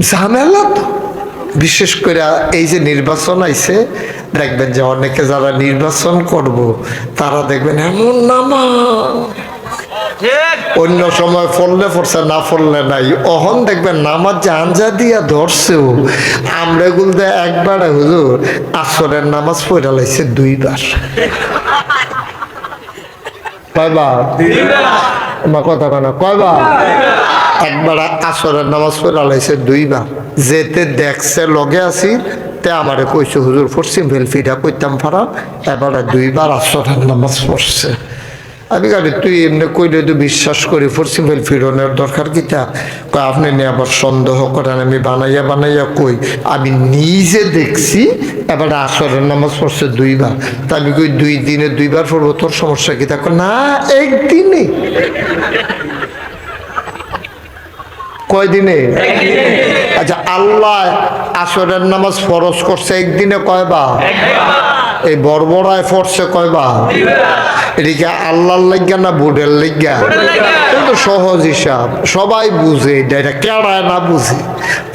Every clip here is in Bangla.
ঝামেলা তো। বিশেষ করে এই যে নির্বাচন আইছে, দেখবেন যে অনেকে যারা নির্বাচন করব তারা দেখবেন এমন নামাজ, অন্য সময় ফললে পড়ছে না ফললে নাই, অহন দেখবেন নামাজ যে আঞ্জা দিয়া ধরছেও আমরা এগুলো একবার হুজুর আসরের নামাজ পড়া লাইছে 2 বার। কয়বার? আমার কথা কনা কয়বার? একবার আসরের নামাজ পড়া লাইছে 2 বার। যেতে দেখছে লগে আছি তে আমারে কইছে হুজুর পশ্চিম ফিটা কইতাম ফারা, এবারে 2 বার আসরের নামাজ পড়ছে। আমি গাড়ি তুই এমনি কইলে তো বিশ্বাস করি পশ্চিম ফিরনের দরকার কিতা? আপনি নিয়ে আবার সন্দেহ করেন, আমি বানাইয়া কই আমি নিজে দেখছি এবারে আসরের নামাজ পড়ছে 2 বার। তা আমি কই 2 দিনে 2 বার পড়বো, তোর সমস্যা কি? তা না, একদিনে। কয়দিনে? আচ্ছা, আল্লাহ আসরের নামাজ ফরজ করছে একদিনে কয়বার? এই বর্বরায় পড়ছে কয়বার? এদিকে আল্লাহর লাগিয়া না বুড়ের লাগিয়া? কিন্তু সহজ হিসাব, সবাই বুঝে এটা, কেড়ায় না বুঝে।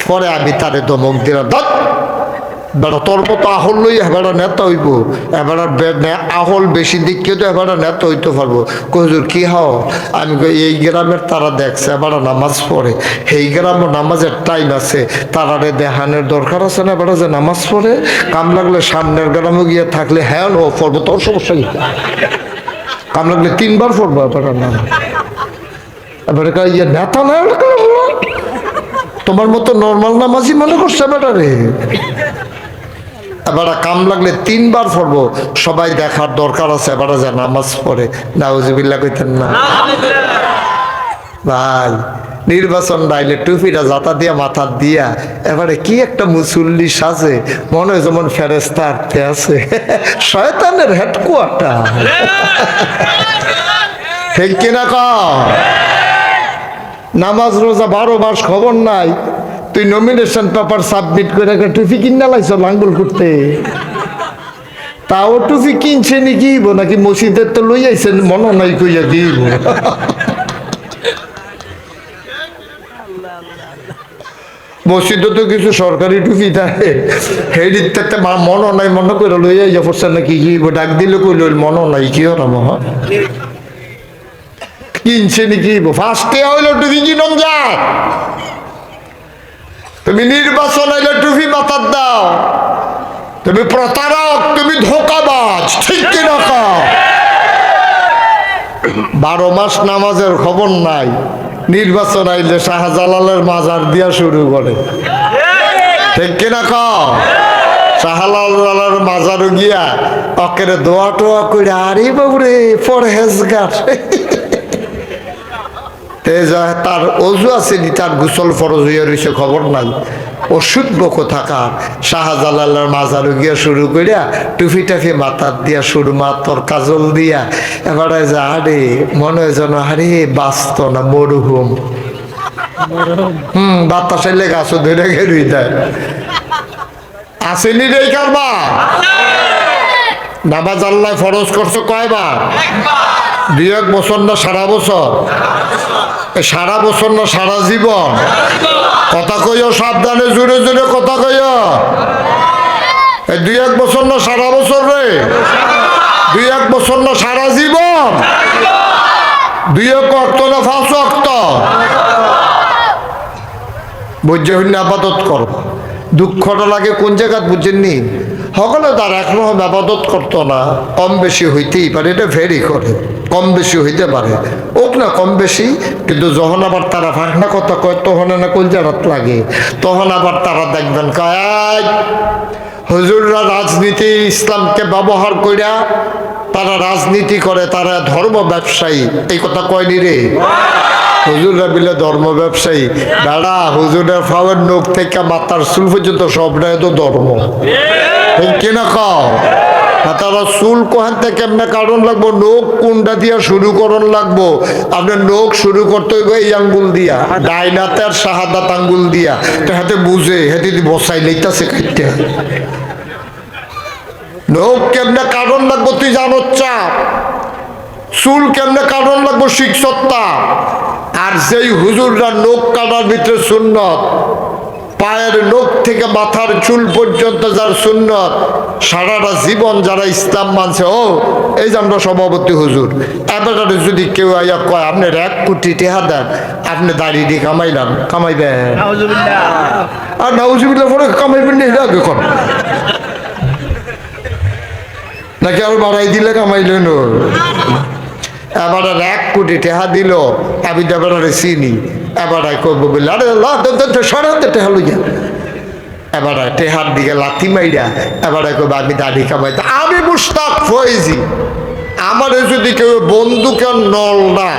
পরে আমি তারে ধমক দিলাম, বেড়া তোর মতো আহল লই এবার নেতা হইব, এবার আহল বেশি দিক তো এবার নেতা হইতে পারবো। হুজুর কি হও? আমি এই গ্রামের তারা দেখছে এবার নামাজ পড়ে, এই গ্রামে নামাজের টাইম আছে, তারারে দেহানের দরকার আছে না এবার যে নামাজ পড়ে, কাম লাগলে সামনের গ্রামে গিয়ে থাকলে হ্যাঁ ও পড়বো, তোর সমস্যা কি? কাম লাগলে 3 বার পড়বো এবার না, এবারে ইয়ে নেতা না তোমার মতো নর্মাল নামাজি মনে করছে বেটারে। এবার কাম লাগলে 3 বার পড়বো, সবাই দেখার দরকার আছে এবার যে নামাজ পড়ে। নাউজুবিল্লাহ কইতেন না ভাই? নির্বাচন ডাইলে টুপিটা জাতা দিয়া মাথা দিয়া এবারে কি একটা মুসল্লি সাজে, মনে হয় যেমন ফেরেস্তা আটকে আছে, শয়তানের হেডকোয়ার্টার। ঠিক কিনা কও? নামাজ রোজা 12 মাস খবর নাই, তুই নমিনেশন পেপার সাবমিট করে টুপি কিনা লাইছ লাঙ্গুল করতে। তাও টুপি কিনছে নাকি নাকি মসজিদের তো লই আইছেন মনে নাই কইয়া দিব। মসজিদে তো কিছু সরকারি টুপি থাকে, হেডিতে মনে নাই মনে করে লই আইয়া পড়ছে নাকি কি ডাক দিলে কই লইল মনে নাই কি হল মহা কিনছে নাকি ফার্স্টে হইল টুপি কিনন যায়। তুমি নির্বাচন আইলে টুপি মাথার দাও, তুমি প্রতারক, তুমি ধোঁকাবাজ। ঠিক কিনা? 12 মাস নামাজের খবর নাই, নির্বাচন আইলে শাহজালালের মাজার দিয়া শুরু করে। ঠিক কিনা? শাহজালালের মাজারও গিয়া অকেরে দোয়া টোয়া করে, আরে বাবুরে পরহেজগার। তার অজু আসেনি, তার গোসল ফরজ হইয়া রয়েছে খবর নাই। ওষুধ বকো থাকার শাহজালালের মাজারও গিয়া শুরু করিয়া টুফি টাফি মাথার দিয়া সুরমা তোর কাজল দিয়া এবারে যা আরে মনে হয় যেন আরে বাঁচত না, মরুহুম। বাতাসে লেগে আসো ধরে গেরুই দেয়। আসেনি রে কারবা? নামাজ আল্লাহ ফরজ করছো কয়বার? 2 বছর না সারা বছর? সারা বছর না সারা জীবন? কথা কইও সাবধানে, জোরে জোরে কথা কইও। 2 বছর না সারা বছর রে? 2 বছর না সারা জীবন? 2 ওয়াক্ত না 5 ওয়াক্ত? বুঝে হইনি আবাদত করো। দুঃখটা লাগে কোন জায়গা বুঝেননি? সকলে তার একরকম আবাদত করতো না, কম বেশি হইতেই পারে, এটা ভেরি করে, কম বেশি হইতে পারে, ওক না কম বেশি। কিন্তু যখন আবার তারা ফাঁকনা কথা কয় তখন না কলজারাত লাগে, তখন আবার তারা দেখবেন কয় হুজুররা রাজনীতি ইসলামকে ব্যবহার কইরা তারা রাজনীতি করে, তারা ধর্ম ব্যবসায়ী। এই কথা কয়নি রে? হুজুররা বিলে ধর্ম ব্যবসায়ী। দাঁড়া, হুজুরের ফাওয়ার নখ থেকে মাথার চুল পর্যন্ত সবটাই তো ধর্ম। ঠিক কিনা? তারা চুল কোহান থেকে কেমনে কারণ লাগবো, নখ কোনটা দিয়া শুরু করন লাগবো। আপনার নখ শুরু করতে হইব এই আঙ্গুল দিয়া, ডাইনাতে আর শাহাদাত আঙ্গুল দিয়া। তো হাতে বুঝে হাতে বসাই লইতাছে খাইতে। নখ কেমনে কারণ লাগবো তুই জানো? চাপ চুল কেমনে কারণ লাগবো শিখসত্তা। আর যেই হুজুররা নখ কাটার ভিতরে সুন্নত, পায়ের নখ থেকে মাথার চুল পর্যন্ত যার সুন্নত, সারাটা জীবন যারা ইসলাম মানছে, ও এই যে আমরা সভাপতি হুজুর, এবারে যদি কেউ আইয়া কয় আপনার 1 কোটি টাকা দেন, আপনি দাঁড়িয়ে দিয়ে কামাইলাম, কামাইবেন? আর নাউজুবিল্লাহ পরে কামাইবেন না, এটা আগে কর নাকি আর বাড়াই দিলে কামাইলেন? এবার 1 কোটি টাকা দিল, আমি এবারে চিনি, এবারে করবো বললে আরে সরাতে টেহা লইয়া, এবারে টেহার দিকে লাথি মাইরা এবারে করবো আমি দাড়ি কামাইতে। আমি মুশতাক ফয়েজি, আমার যদি কেউ বন্দুকের নল না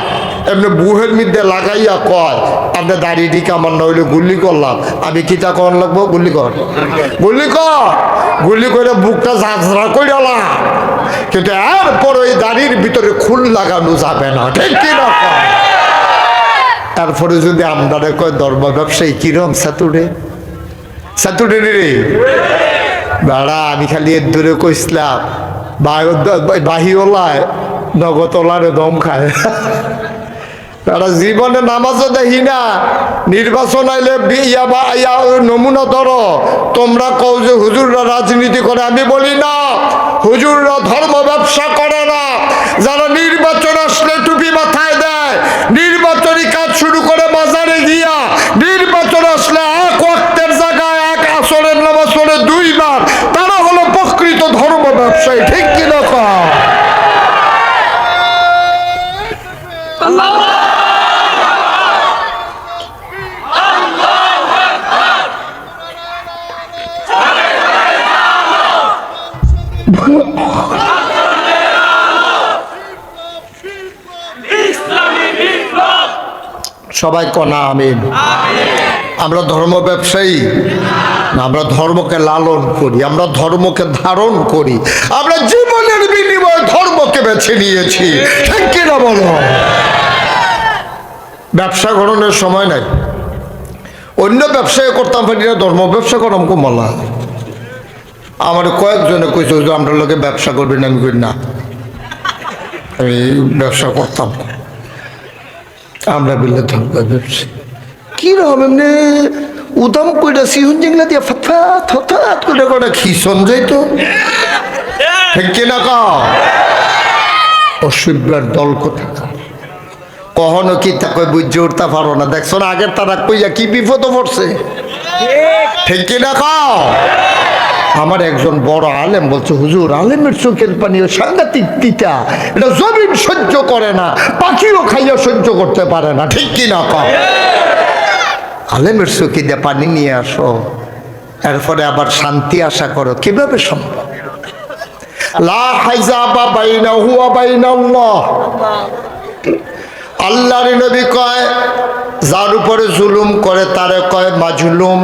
এমনি বুহের মধ্যে লাগাইয়া কয় আপনার দাড়িটি কামার না হইলে গুলি করলাম, আমি কিতা কর লাগবো? গুলি কর, গুলি কর, গুলি করে বুকটা ঝাঁঝরা করে আলাম, কিন্তু এরপর ওই দাড়ির ভিতরে খুল লাগানো যাবে না, ঠিক কিনা? তারপরে যদি আমদারে কয় ধর্ম ব্যবসায়ী কিরম সাতুরে সাতুরে রে বেড়া, আমি খালি এর দূরে কইসলাম বাহিওলায় নগতলারে দম খায়। তারা জীবনে নামাজও দেখি না, নির্বাচন আইলে নমুনা ধরো, তোমরা কও যে হুজুররা রাজনীতি করে, আমি বলি না, হুজুররা ধর্ম ব্যবসা করে না। যারা নির্বাচন আসলে টুপি মাথায় দেয়, নির্বাচনী কাজ শুরু করে বাজারে গিয়া, নির্বাচন আসলে 1 ওয়াক্তের জায়গায় 1 আসরের নামাজ পড়ে 2 বার, তারা হলো প্রকৃত ধর্ম ব্যবসায়ী, ঠিক কিনা? সবাই কনা আমিন। আমরা ধর্ম ব্যবসায়ী না, আমরা ধর্মকে লালন করি, আমরা ধর্মকে ধারণ করি, আমরা জীবনের বিনিময়ে ধর্মকে বেছে নিয়েছি, ঠিক কিনা বলো? ব্যবসা গ্রহণের সময় নাই, অন্য ব্যবসায় করতাম পারি না, ধর্ম ব্যবসা করতাম কমলা। আমার কয়েকজনে কইছে যে আমরা লোকে ব্যবসা করবেন, আমি করি না, আমি ব্যবসা করতাম। আমরা বললে ধর্ম ব্যবসা কিরকম এমনি উদাম কইরা সিহুন জিংলা দিয়ে ফতফাত হঠাৎ করে কটা খিসন যাইত, ঠিক কিনা? অসভ্যের দল কোথাকা, কখনো কি তা কই বুঝে উঠতে পারো না? দেখছো না আগের তারা কইয়া কি বিপদ পড়ছে, ঠিক কিনা? আমার একজন বড় আলেম বলছে, হুজুর আলেমের চোখের পানি সাংঘাতিক তিতা, এটা জমিন সহ্য করে না, পাখিও খাইয়া সহ্য করতে পারে না, ঠিক কিনা? আলেমের চোখে দিয়ে পানি নিয়ে আসো, এরপরে আবার শান্তি আশা করো, কিভাবে সম্ভব? লা হাইজাবা বাইনাহু ওয়া বাইনাল্লাহ। আল্লাহর নবী কয়, যার উপরে জুলুম করে তারে কয় মাজলুম,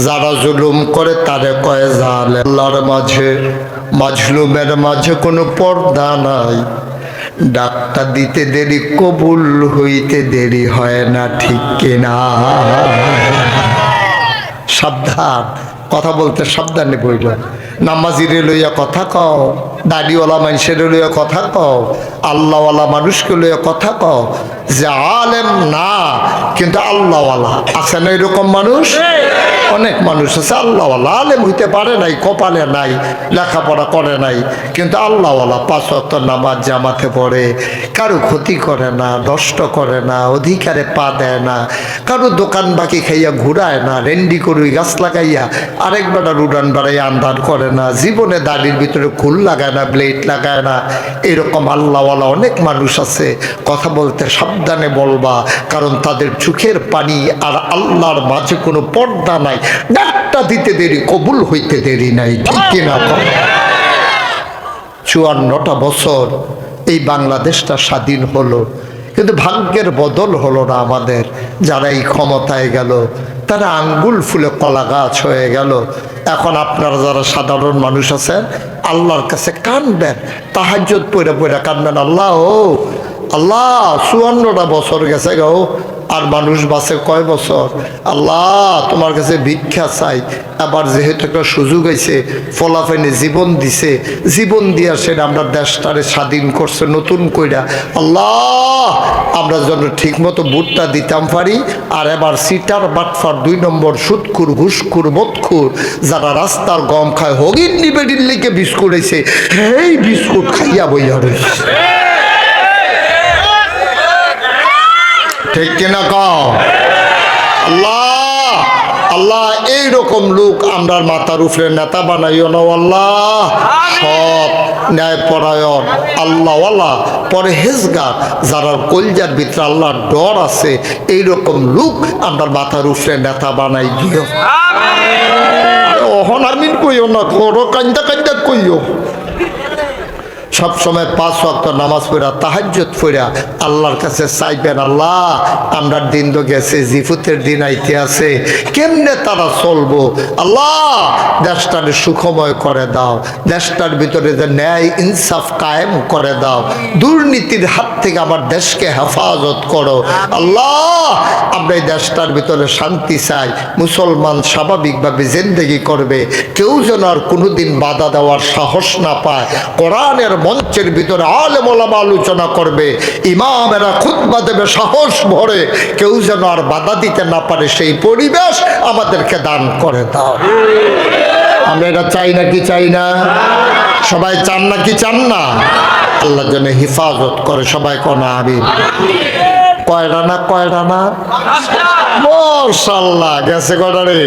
যারা জুলুম করে তারে কয় জালেম। আল্লাহর মাঝে মাজলুমের মাঝে কোনো পর্দা নাই, ডাক্তার দিতে দেরি কবুল হইতে দেরি হয় না, ঠিক কিনা? সাবধান, কথা বলতে সাবধানে বইল। নামাজিরে লইয়া কথা কও, দাড়িওয়ালা মানুষের লইয়া কথা কও, আল্লাহওয়ালা মানুষকে লইয়া কথা কও, যে আলেম না কিন্তু আল্লাহওয়ালা আছে না? এরকম মানুষ অনেক মানুষ আছে, আল্লাহওয়ালা, আলেম হইতে পারে নাই, কপালে নাই, লেখাপড়া করে নাই, কিন্তু আল্লাহওয়ালা, 5 ওয়াক্ত নামাজ জামাতে পড়ে, কারো ক্ষতি করে না, নষ্ট করে না, অধিকারে পা দেয় না, কারো দোকান বাকি খাইয়া ঘুরায় না, রেন্ডি করুই গাছ লাগাইয়া আরেকবার উড়ান বাড়াইয়া আন্ধার করে না, জীবনে দাড়ির ভিতরে খুল লাগায় না, ব্লেড লাগায় না। এরকম আল্লাহওয়ালা অনেক মানুষ আছে, কথা বলতে সাবধানে বলবা, কারণ তাদের চোখের পানি আর আল্লাহর মাঝে কোনো পর্দা নাই, ডাক্তার দিতে দেরি কবুল হইতে দেরি নাই, ঠিক কিনা? 54টা বছর এই বাংলাদেশটা স্বাধীন হলো, কিন্তু ভাগ্যের বদল হলো না আমাদের। যারা এই ক্ষমতায় গেল তারা আঙ্গুল ফুলে কলা গাছ হয়ে গেল। এখন আপনারা যারা সাধারণ মানুষ আছেন, আল্লাহর কাছে কাঁদবেন, তাহাজ্জুদ পড়ে পড়ে কাঁদবেন, আল্লাহ ও আল্লাহ 54টা বছর গেছে গো, আর মানুষ বাঁচে কয় বছর? আল্লাহ তোমার কাছে ভিক্ষা চাই। আবার যেহেতু একটা সুযোগ হয়েছে, ফলাফাইনে জীবন দিছে, জীবন দিয়া সেটা আমরা দেশটারে স্বাধীন করছে নতুন কইরা। আল্লাহ আমরা যেন ঠিক মতো ভোটটা দিতাম পারি। আর এবার সিটার বাটফার 2 নম্বর সুদখুর ঘুষখুর মদখুর যারা রাস্তার গম খায়, হগির নিবেদির লিখে বিস্কুট হয়েছে, এই বিস্কুট খাইয়া বইয়া রয়েছে। ঠিক কিনা কও? আল্লাহ আল্লাহ এইরকম লোক আমরা মাথার উপরে নেতা বানাইও না আল্লাহ। সব ন্যায়পরায়ণ আল্লাহওয়ালা পরহেজগার যারা কলজার ভিতরে আল্লাহর ডর আছে, এইরকম লোক আমরা মাথার উপরে নেতা বানাই দিও। ওহন আমিন কইও না, করো কান্দা কান্দা কইও। সবসময় 5 ওয়াক্ত নামাজ পড়া, তাহাজ্জুদ পড়া আল্লাহর কাছে চাইবেন, আল্লাহ আমরা দিন তো গেছে, জিফুতের দিন আইতে আছে, কেমনে তারা চলবো? আল্লাহ দেশটাকে সুখময় করে দাও, দেশটার ভিতরে যে ন্যায় ইনসাফ কায়েম করে দাও, দুর্নীতির হাত থেকে আমার দেশকে হেফাজত করো। আল্লাহ আমরা এই দেশটার ভিতরে শান্তি চাই, মুসলমান স্বাভাবিকভাবে জিন্দেগি করবে, কেউ যেন আর কোনোদিন বাধা দেওয়ার সাহস না পায়। কোরআনের মঞ্চের ভিতরে আলেম ওলামা আলোচনা করবে, ইমামেরা খুতবা দেবে, সাহস ভরে কেউ যেন আর বাধা দিতে না পারে, সেই পরিবেশ আমাদেরকে দান করে দাও। আমরা এটা চাই নাকি চাই না? সবাই চান নাকি চান না? আল্লাহ যেন হিফাজত করে, সবাই কোন আমিন। কয়টা না কয়টা না? মাশাআল্লাহ গেছে কয়টা রে?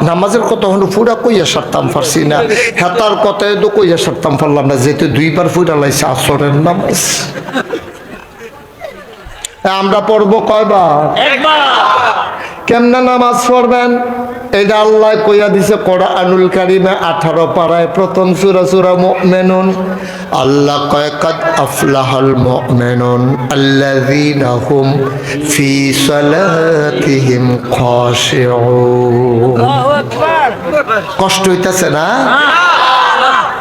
নামাজের কথা হলো পুরা কইয়া সারতাম পারছি না, হেতার কথায় তো কইয়া সারতাম পারলাম না, যেহেতু 2 বার পুরা লাইছে আসরের নামাজ। আমরা পড়বো কয়বার? কেমনে নামাজ পড়বেন এটা আল্লাহ কইয়া দিছে কোরআনুল কারীমে 18 পারায় প্রথম সূরা সূরা মুমিনুন। আল্লাহ কয় কাদ আফলাহাল মুমিনুন আল্লাযীনা হুম ফি সালাতিহিম খাশিউন। কষ্ট হইতাছে না?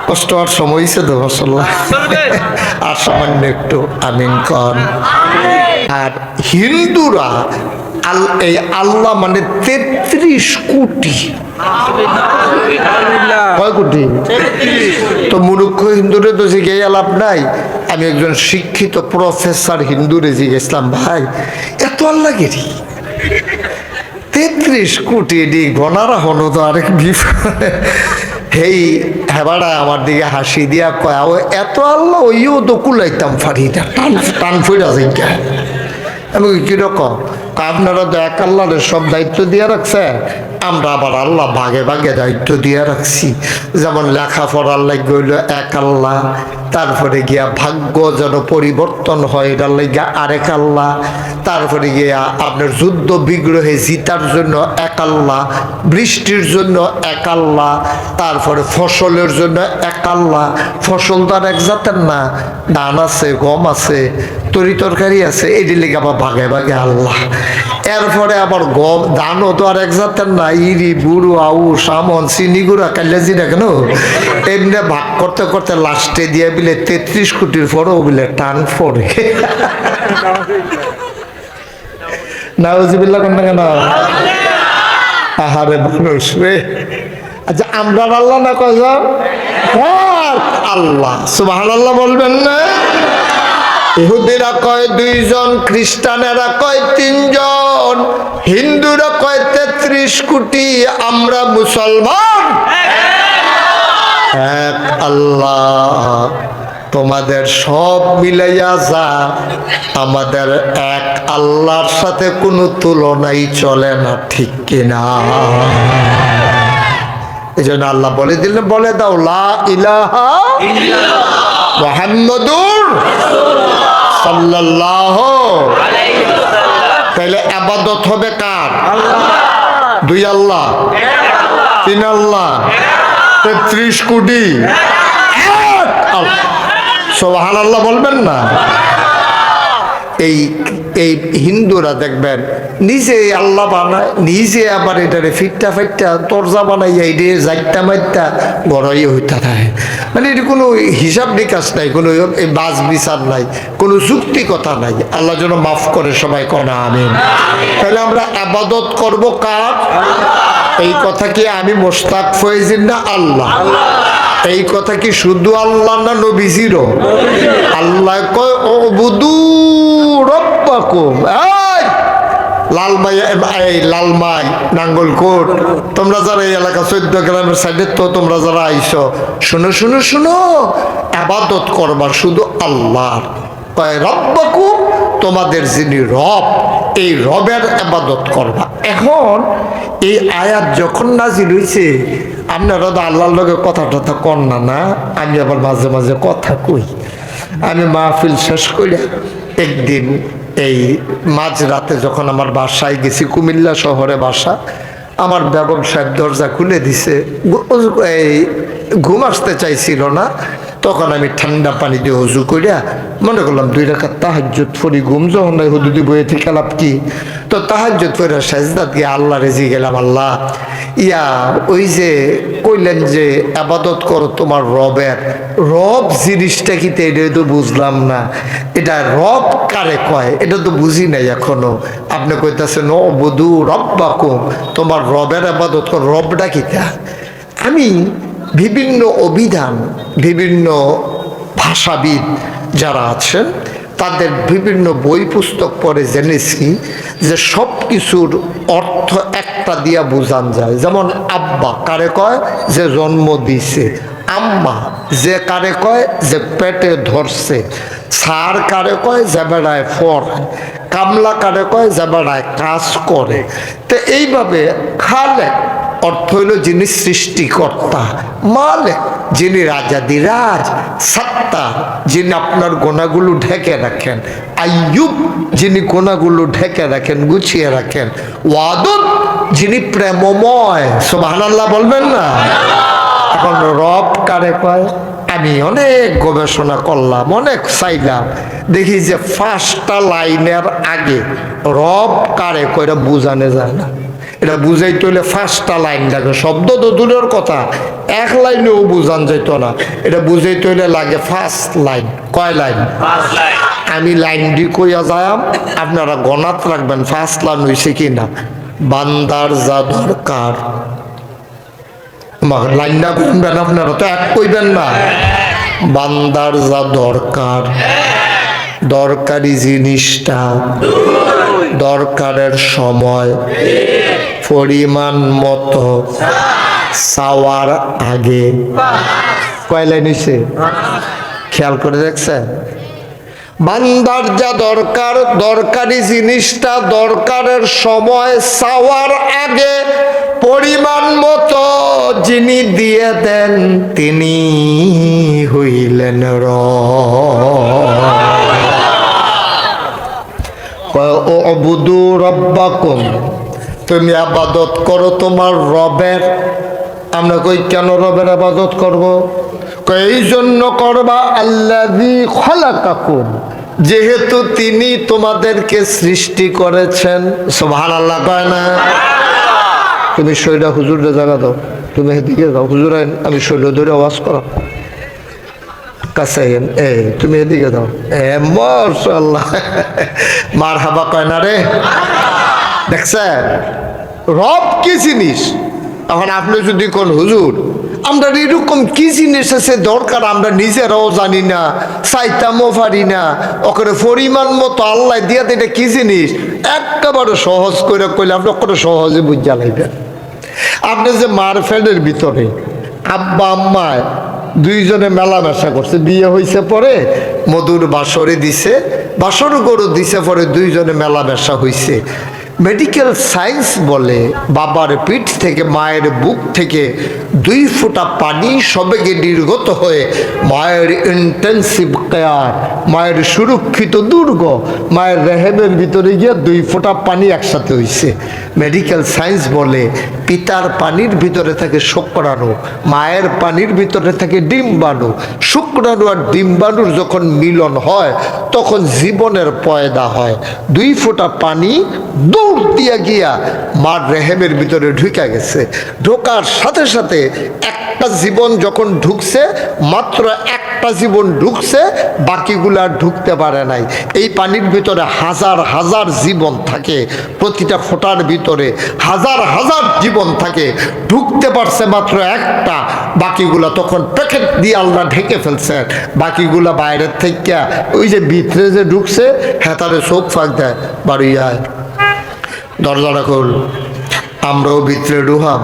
কষ্ট আর সময় হইছে তো মাশাআল্লাহ। আর সামান্য একটু আমিন কর। আর হিন্দুরা এই আল্লাহ মানে 33 কোটি। কয় কোটি? তো মূর্খ হিন্দুরে তো শিখে লাভ নাই। আমি একজন শিক্ষিত প্রফেসর হিন্দুরে জিজ্ঞেসলাম, ভাই এত আল্লাহ গেরি 33 কোটি ডি গণারা হলো তো আরেক বিপদ। হেই হেবাড়া আমার দিকে হাসি দিয়া কয়, এত আল্লাহ ওইও তো কুলাইতাম ফারি না, টান ফুইরা যাইতা। আমি কিরকম? আপনারা তো এক আল্লাহরের সব দায়িত্ব দিয়ে রাখছে, আমরা আবার আল্লাহ ভাগে ভাগে দায়িত্ব দিয়ে রাখছি। যেমন লেখাপড়ার লাগে হইল এক আল্লাহ, তারপরে গিয়া ভাগ্য যেন পরিবর্তন হয় এটার লাগে আরেক আল্লাহ, তারপরে গিয়া আপনার যুদ্ধ বিগ্রহে জিতার জন্য এক আল্লাহ, বৃষ্টির জন্য এক আল্লাহ, তারপরে ফসলের জন্য এক আল্লাহ। ফসল তো আর এক জাতের না, ধান আছে, গম আছে, তরি তরকারি আছে, এটির লেগে আবার ভাগে ভাগে আল্লাহ। এরপরে আবার গম ধানও তো আর এক জাতের না, ইরি বুড়ো আউশ আমন চিনি গুঁড়া কাল্লাজি না কেন, এমনি ভাগ করতে করতে লাস্টে দিয়ে বিলে 33 কোটির পরেও বিলে টান পড়ে। নাউজুবিল্লাহ কেন কেন? আহারে মানুষ রে। আচ্ছা আমরা আল্লাহ না কয়জন? আল্লাহ সুবহানাল্লাহ বলবেন না? ইহুদিরা কয় 2 জন, খ্রিস্টানেরা কয় 3 জন, হিন্দুরা কয় 33 কোটি, আমরা মুসলমান এক আল্লাহ। তোমাদের সব মিলাইয়া যা, আমাদের এক আল্লাহর সাথে কোনো তুলনাই চলে না, ঠিক কিনা? এই জন্য আল্লাহ বলে দিলেন, বলে দাও লা ইলাহা ইল্লাল্লাহ মুহাম্মাদুর সাল্লাল্লাহু আলাইহি ওয়াসাল্লাম। তাহলে ইবাদত হবে কার? আল্লাহ। 2 আল্লাহ, 3 আল্লাহ, 33 কোটি, এক আল্লাহ। সুবহানাল্লাহ বলবেন না? এই এই হিন্দুরা দেখবেন নিজে আল্লাহ বানায়, নিজে আবার এটারে ফিটটা ফাইটটা তরজা বানাইয়া এটা যাইটা মাইটা গড়াই হইতে থাকে। মানে এটা কোনো হিসাব নিকাশ নাই, কোনো বাজ বিচার নাই, কোনো যুক্তি কথা নাই। আল্লাহ যেন মাফ করে সবাই কনা আমিন। তাহলে আমরা আবাদত করব কার? এই কথা কি আমি মোশতাক ফয়েজির না আল্লাহ? এই কথা কি শুধু আল্লাহ না নবীজিরও? আল্লাহ কয় উবুদু রাব্বাকুম। এই লালমাই, এই লালমাই, নাঙ্গলকোট, তোমরা যারা এই এলাকা 14 গ্রামের সাইডে, তো তোমরা যারা আইছো, শুনো শুনো শুনো, ইবাদত করবা শুধু আল্লাহর। কয় রাব্বাকুম, তোমাদের যিনি রব, এই রবের ইবাদত করবা। এখন এই আয়াত যখন নাজিল হইছে, আপনারা তো আল্লাহর লগে কথা টথা কন না না, আমি আবার মাঝে মাঝে কথা কই। আমি মাহফিল শেষ করে একদিন এই মাঝরাতে যখন আমার বাসায় গেছি, কুমিল্লা শহরে বাসা, আমার বেগম সাহেব দরজা খুলে দিছে, এই ঘুম আসতে চাইছিল না, তখন আমি ঠান্ডা পানি দিয়ে হুজু করিয়া মনে করলাম 2 রাকাত তাহাজ্জুদ পড়ি, ঘুম যখন নাই হুদুদি বইয়ে থেকে লাভ কি, তো তাহাজ্জুদ পড়ে সাজদাত গিয়ে আল্লাহ রেজি গেলাম, আল্লাহ ইয়া ওই যে কইলেন যে আবাদত করো তোমার রবের, রব জিনিসটা কি এটা তো বুঝলাম না, এটা রব কারে কয় এটা তো বুঝি নাই এখনো। আপনি কইতাছেন উবুদু রাব্বাকুম, তোমার রবের আবাদত করো, রবটা কিটা? আমি বিভিন্ন অভিধান, বিভিন্ন ভাষাবিদ যারা আছেন তাদের বিভিন্ন বই পুস্তক পড়ে জেনেছি যে সব কিছুর অর্থ একটা দিয়া বোঝান যায়। যেমন আব্বা কারে কয়? যে জন্ম দিছে। আম্মা যে কারে কয়? যে পেটে ধরছে। সার কারে কয়? যে বেড়ায় পড়ায়। কামলা কারে কয়? যে বেড়ায় কাজ করে। তো এইভাবে খালেক অর্থ হইল যিনি সৃষ্টিকর্তা, মালিক যিনি রাজাদিরাজ, সত্তার যিনি আপনার গোনাগুলো ঢেকে রাখেন, আইয়ুব যিনি গোনাগুলো ঢেকে রাখেন, গুছিয়ে রাখেন, ওয়াদুদ যিনি প্রেমময়। সুবহানাল্লাহ বলবেন না? এখন রব কারে কয়? আমি অনেক গবেষণা করলাম, অনেক চাইলাম, দেখি যে 5টা লাইনের আগে রব কারে কয় এটা বুঝানো যায় না। এটা বুঝাইতে হইলে 5টা লাইন লাগে। শব্দ তো দূরের কথা, 1 লাইনেও বুঝান যেত না। এটা বুঝাইতে হইলে লাগে 5 লাইন। কয় লাইন? 5 লাইন। আমি লাইনটি কইয়া যাইম, আপনারা গণাত রাখবেন 5 লাইন হয়েছে কিনা। বান্দার যা দরকার, লাইনটা কইবেন, আপনারা তো এক কইবেন না। বান্দার যা দরকার, দরকারি জিনিসটা দরকারের সময় পরিমাণ মতো চাওয়ার আগে। কয় লাইন হইছে? খেয়াল করে দেখছেন? বান্দার যা দরকার, দরকারি জিনিসটা দরকারের সময় চাওয়ার আগে পরিমাণ মতো যিনি দিয়ে দেন তিনি হইলেন উবুদু রাব্বাকুম, তুমি আবাদত করো তোমার রবের। আমরা কই কেন রবের আবাদত করব? এই জন্য করবা আল্লাযী খালাকাকুম, যেহেতু তিনি তোমাদেরকে সৃষ্টি করেছেন। সুবহানাল্লাহ কয় না? তুমি শৈলা হুজুরের জায়গা দাও, তুমি এদিকে যাও, হুজুর আমি শৈল ধরে আওয়াজ করো কাছে, এই তুমি এদিকে দাও। মাশাআল্লাহ, মারহাবা কয় না রে? দেখছেন রব কি জিনিস? এখন আপনি যদি কোন হুজুর আমরা এরকম কি জিনিস আছে দরকার আমরা নিজেরাও জানি না, চাইতামও পারি না, ওখানে পরিমাণ মতো আল্লাহ দিয়া এটা কি জিনিস একেবারে সহজ করে কইলে আপনি ওখানে সহজে বুঝা লাগবেন। আপনি যে মারফেলের ভিতরে আব্বা আম্মায় 2 জনে মেলামেশা করছে, বিয়ে হয়েছে, পরে মধুর বাসরে দিছে, বাসর গরু দিছে, পরে 2 জনে মেলামেশা হয়েছে। মেডিকেল সায়েন্স বলে বাবার পিঠ থেকে মায়ের বুক থেকে 2 ফোঁটা পানি সবেগে নির্গত হয়ে মায়ের ইন্টেন্সিভ কেয়ার, মায়ের সুরক্ষিত দুর্গ, মায়ের রেহেমের ভিতরে গিয়ে 2 ফোঁটা পানি একসাথে হইছে। মেডিকেল সায়েন্স বলে পিতার পানির ভিতরে থাকে শুক্রাণু, মায়ের পানির ভিতরে থাকে ডিম্বাণু। শুক্রাণু আর ডিম্বাণুর যখন মিলন হয় তখন জীবনের পয়দা হয়। 2 ফোঁটা পানি দৌড় দিয়া গিয়া মার রেহেমের ভিতরে ঢুকে গেছে। ঢোকার সাথে সাথে একটা জীবন যখন ঢুকছে, মাত্র একটা জীবন ঢুকছে, বাকিগুলা ঢুকতে পারে নাই। এই পানির ভিতরে হাজার হাজার জীবন থাকে, প্রতিটা ফোঁটার ভিতরে হাজার হাজার জীবন থাকে, ঢুকতে পারছে মাত্র একটা, বাকিগুলা তখন প্যাকেট দিয়ে আল্লাহ ঢেকে ফেলছেন। বাকিগুলা বাইরের থেকে ওই যে ভিতরে যে ঢুকছে হেতারে চোখ ফাঁক দেয়, বাড়ি আয়, দরজাটা খোল, আমরাও ভিতরে ঢুকাম।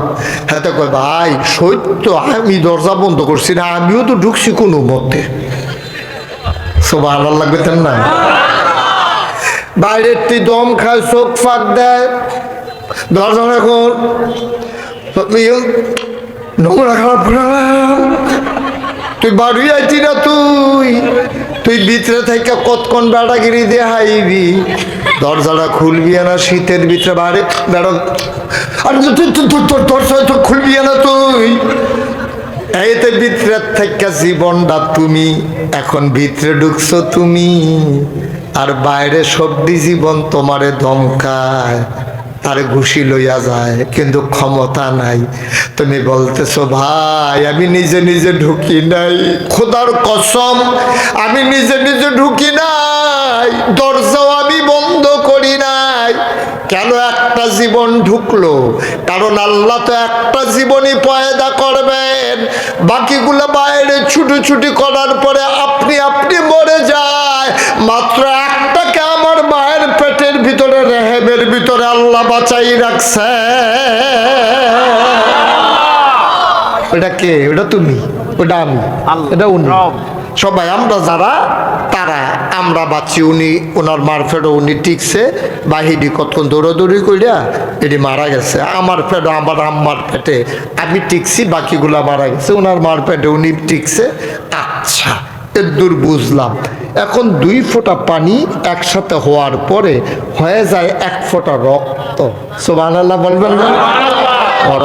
হ্যাঁ তো কয় ভাই সত্য, আমি দরজা বন্ধ করছি না, আমিও তো ঢুকছি কোনো মতে। সব ভালো লাগবে তেন না, বাইরের তুই দম খায়, চোখ ফাঁক দেয়, দরজাটা খোল, নোংরা খারাপ, তুই বাড়ি আইতি না, তুই ভিতরে থেকে কতক্ষণ বেড়াগিরি দিয়ে হাইবি, দরজাটা খুলবি না, শীতের ভিতরে বাইরে বেড়া, আর দরজা তো খুলবি না তুই। এইতে ভিতরে থেকে জীবনটা তুমি, এখন ভিতরে ঢুকছো তুমি, আর বাইরে সবটি জীবন তোমারে ধমকায়, তারে ঘুষি লইয়া যায়, কিন্তু ক্ষমতা নাই। তুমি বলতেছো ভাই আমি নিজে নিজে ঢুকি নাই, খোদার কসম আমি নিজে নিজে ঢুকি নাই, দরজাও আমি বন্ধ করি নাই। কেন একটা জীবন ঢুকলো? কারণ আল্লাহ তো একটা জীবনই পয়দা করবেন, বাকিগুলো বাইরে ছুটোছুটি করার পরে আপনি আপনি মরে যায়। মাত্র একটাকে আমার মায়ের পেটের ভিতরে রেহেমের ভিতরে আল্লাহ বাঁচাই রাখছে। ওটা কে? ওটা তুমি, ওটা আমি, এটা উনি, সবাই আমরা যারা তারা আমরা বাঁচি। উনি ওনার মারফেটও উনি টিকছে, বাহিরি কতক্ষণ দৌড়াদৌড়ি করিয়া এটি মারা গেছে। আমার পেটও আমার আম্মার পেটে আমি টিকছি, বাকিগুলা মারা গেছে। ওনার মার পেটে উনি টিকছে। আচ্ছা এদূর বুঝলাম। এখন 2 ফোঁটা পানি একসাথে হওয়ার পরে হয়ে যায় 1 ফোঁটা রক্ত। সুবহানাল্লাহ বলবেন না?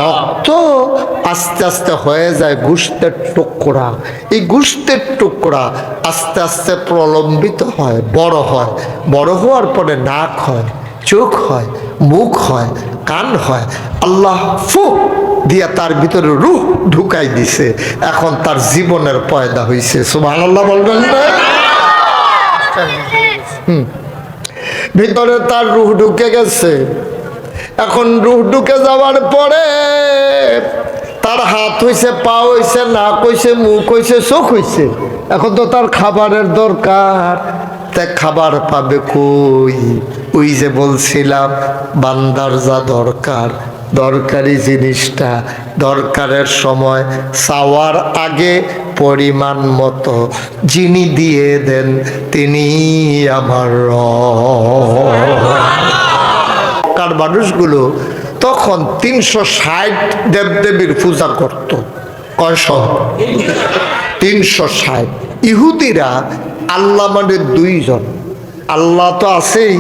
রক্ত আস্তে আস্তে হয়ে যায় গোশতের টুকরা। এই গোশতের টুকরা আস্তে আস্তে প্রলম্বিত হয়, বড় হয়। বড় হওয়ার পরে নাক হয়, চোখ হয়, মুখ হয়, কান হয়। আল্লাহ ফু দিয়া তার ভিতরে রূহ ঢুকাই দিছে। এখন তার জীবনের পয়দা হয়েছে। সুবহানাল্লাহ বলবেন না? ভিতরে তার রূহ ঢুকে গেছে। এখন রূহ ঢুকে যাওয়ার পরে তার হাত হইছে, পা হইছে, নাক হইছে, মুখ হইছে, চোখ হইছে। এখন তো তার খাবারের দরকার। তা খাবার পাবে কই? ওই যে বলছিলাম বান্দার যা দরকার, দরকারি জিনিসটা দরকারের সময় চাওয়ার আগে পরিমাণ মতো যিনি দিয়ে দেন তিনি আমার কার মানুষগুলো তখন 360 দেবদেবীর পূজা করত। কয়শ? 360। ইহুদিরা আল্লাহ মানে 2 জন, আল্লাহ তো আছেই,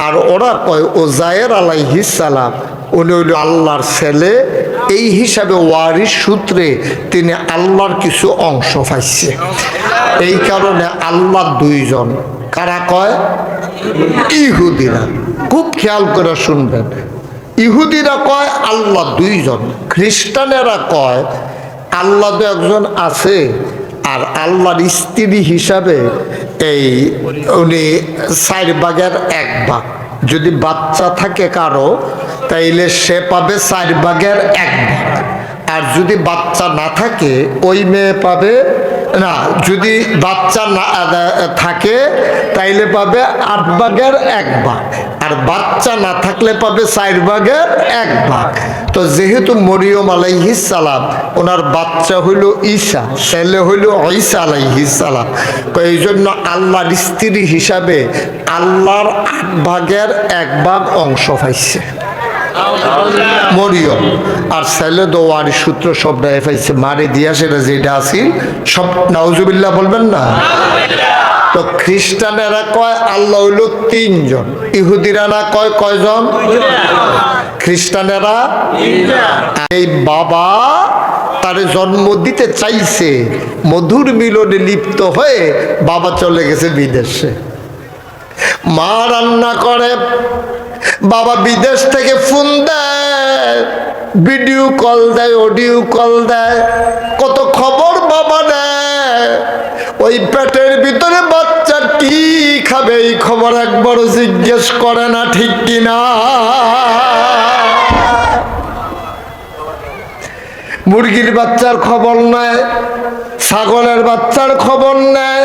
আর ওরা কয় ওজায়ের আলাইহিস সালাম উনি হইল আল্লাহর ছেলে। এই হিসাবে ওয়ারিস সূত্রে তিনি আল্লাহর কিছু অংশ পাইছে। এই কারণে আল্লাহ 2 জন। কারা কয়? ইহুদিরা। খুব খেয়াল করে শুনবেন। ইহুদিরা কয় আল্লাহ 2 জন। খ্রিস্টানেরা কয় আল্লাহ তো একজন আছে, আর আল্লাহর স্ত্রী হিসাবে এই উনি 4 ভাগের 1 ভাগ। যদি বাচ্চা থাকে কারো তাইলে সে পাবে 4 ভাগের 1 ভাগ, আর যদি বাচ্চা না থাকে ওই মেয়ে পাবে না, যদি বাচ্চা না থাকে তাইলে পাবে 8 ভাগের 1 ভাগ। আর বাচ্চা না থাকলে পাবে 4/1 তো যেহেতু মরিয়ম আলাইহিস সালাম ওনার বাচ্চা হইল ঈসা, ছেলে হইল ঈসা আলাইহিস সালাম, এই জন্য আল্লাহর স্ত্রী হিসাবে আল্লাহর 8/1 অংশ পাইছে মরিয়ম। আর ছেলে তো ওয়ারিশ সূত্র সব দেয় পাইছে, মারে দিয়া সেটা যেটা আসিল সব। নাউজুবিল্লাহ বলবেন না? তো খ্রিস্টানেরা কয় আল্লাহ হইল 3 জন, ইহুদিরা না কয় কয়জন? খ্রিস্টানেরা এই বাবা তার জন্ম দিতে চাইছে, মধুর মিলনে লিপ্ত হয়ে বাবা চলে গেছে বিদেশে। মা রান্না করে, বাবা বিদেশ থেকে ফোন দেয়, ভিডিও কল দেয়, অডিও কল দেয়, কত খবর বাবা নেয়। ওই পেটের ভিতরে বাচ্চা কি খাবে এই খবর একবারও জিজ্ঞেস করে না, ঠিক কিনা? মুরগির বাচ্চার খবর নেয়, ছাগলের বাচ্চার খবর নেয়,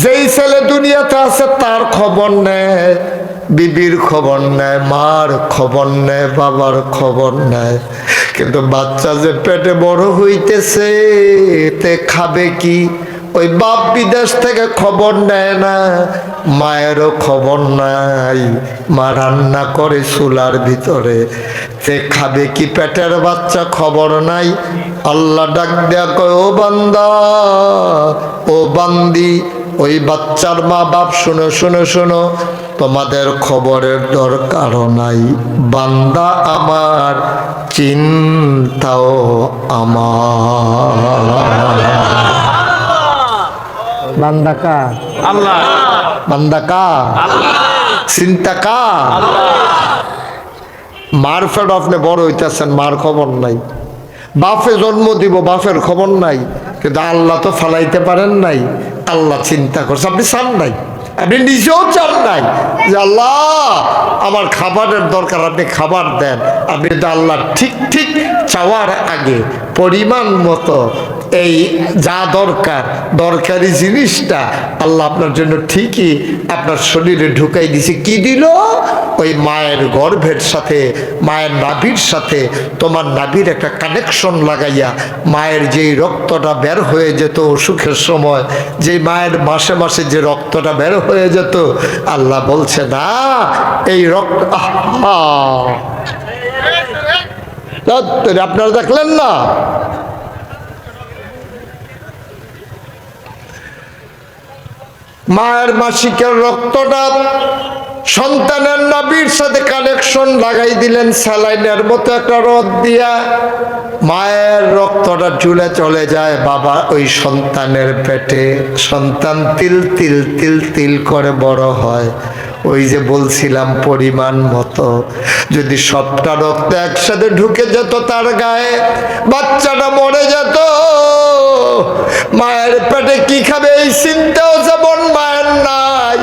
যেই ছেলে দুনিয়াতে আছে তার খবর নেয়, বিবির খবর নেয়, মার খবর নেয়, বাবার খবর নেয়। কিন্তু বাচ্চা যে পেটে বড় হইতেছে তে খাবে কি, ওই বাপ বিদেশ থেকে খবর নেয় না, মায়েরও খবর নাই। মা রান্না করে চুলার ভিতরে, তে খাবে কি পেটের বাচ্চা খবর নাই। আল্লাহ ডাক দেয়া কয়, ও বান্দা, ও বান্দি, ওই বাচ্চার মা বাপ শোনো শোনো শোনো, তোমাদের খবরের দরকারও নাই। বান্দা আমার, চিন্তাও আমার। বান্দা কা? আল্লাহ। বান্দা কা? আল্লাহ। চিন্তা কা? আল্লাহ। মার ফেড আপনি বড় হইতেছেন, মার খবর নাই। বাপে জন্ম দিব, বাপের খবর নাই। কিন্তু আল্লাহ তো ফালাইতে পারেন নাই, আল্লাহ চিন্তা করছে। আপনি চান নাই, আপনি নিজেও চান নাই যে আল্লাহ আমার খাবারের দরকার, আপনি খাবার দেন। আপনি তো আল্লাহ ঠিক ঠিক চাওয়ার আগে পরিমাণ মতো এই যা দরকার, দরকারি জিনিসটা আল্লাহ আপনার জন্য ঠিকই আপনার শরীরে ঢুকাই দিছে। কি দিল? ওই মায়ের গর্ভের সাথে, মায়ের নাভির সাথে তোমার নাভির একটা কানেকশন লাগাইয়া মায়ের যেই রক্তটা বের হয়ে যেত অসুখের সময়, যে মায়ের মাসে মাসে যে রক্তটা বের হয়ে যেত, আল্লাহ বলছে না এই রক্ত আপনারা দেখলেন না? মায়ের মাসিকের রক্তটা সন্তানের নাভির সাথে কানেকশন লাগাই দিলেন স্যালাইনের মতো একটা রড দিয়া। মায়ের রক্তটা চুলে চলে যায় বাবা ওই সন্তানের পেটে। সন্তান তিল তিল তিল তিল করে বড় হয়। ওই যে বলছিলাম পরিমাণ মতো যদি সবটা রক্ত একসাথে ঢুকে যেত তার গায়ে, বাচ্চাটা মরে যেত। মায়ের পেটে কি খাবে এই চিন্তাও যেমন মায়ের নাই।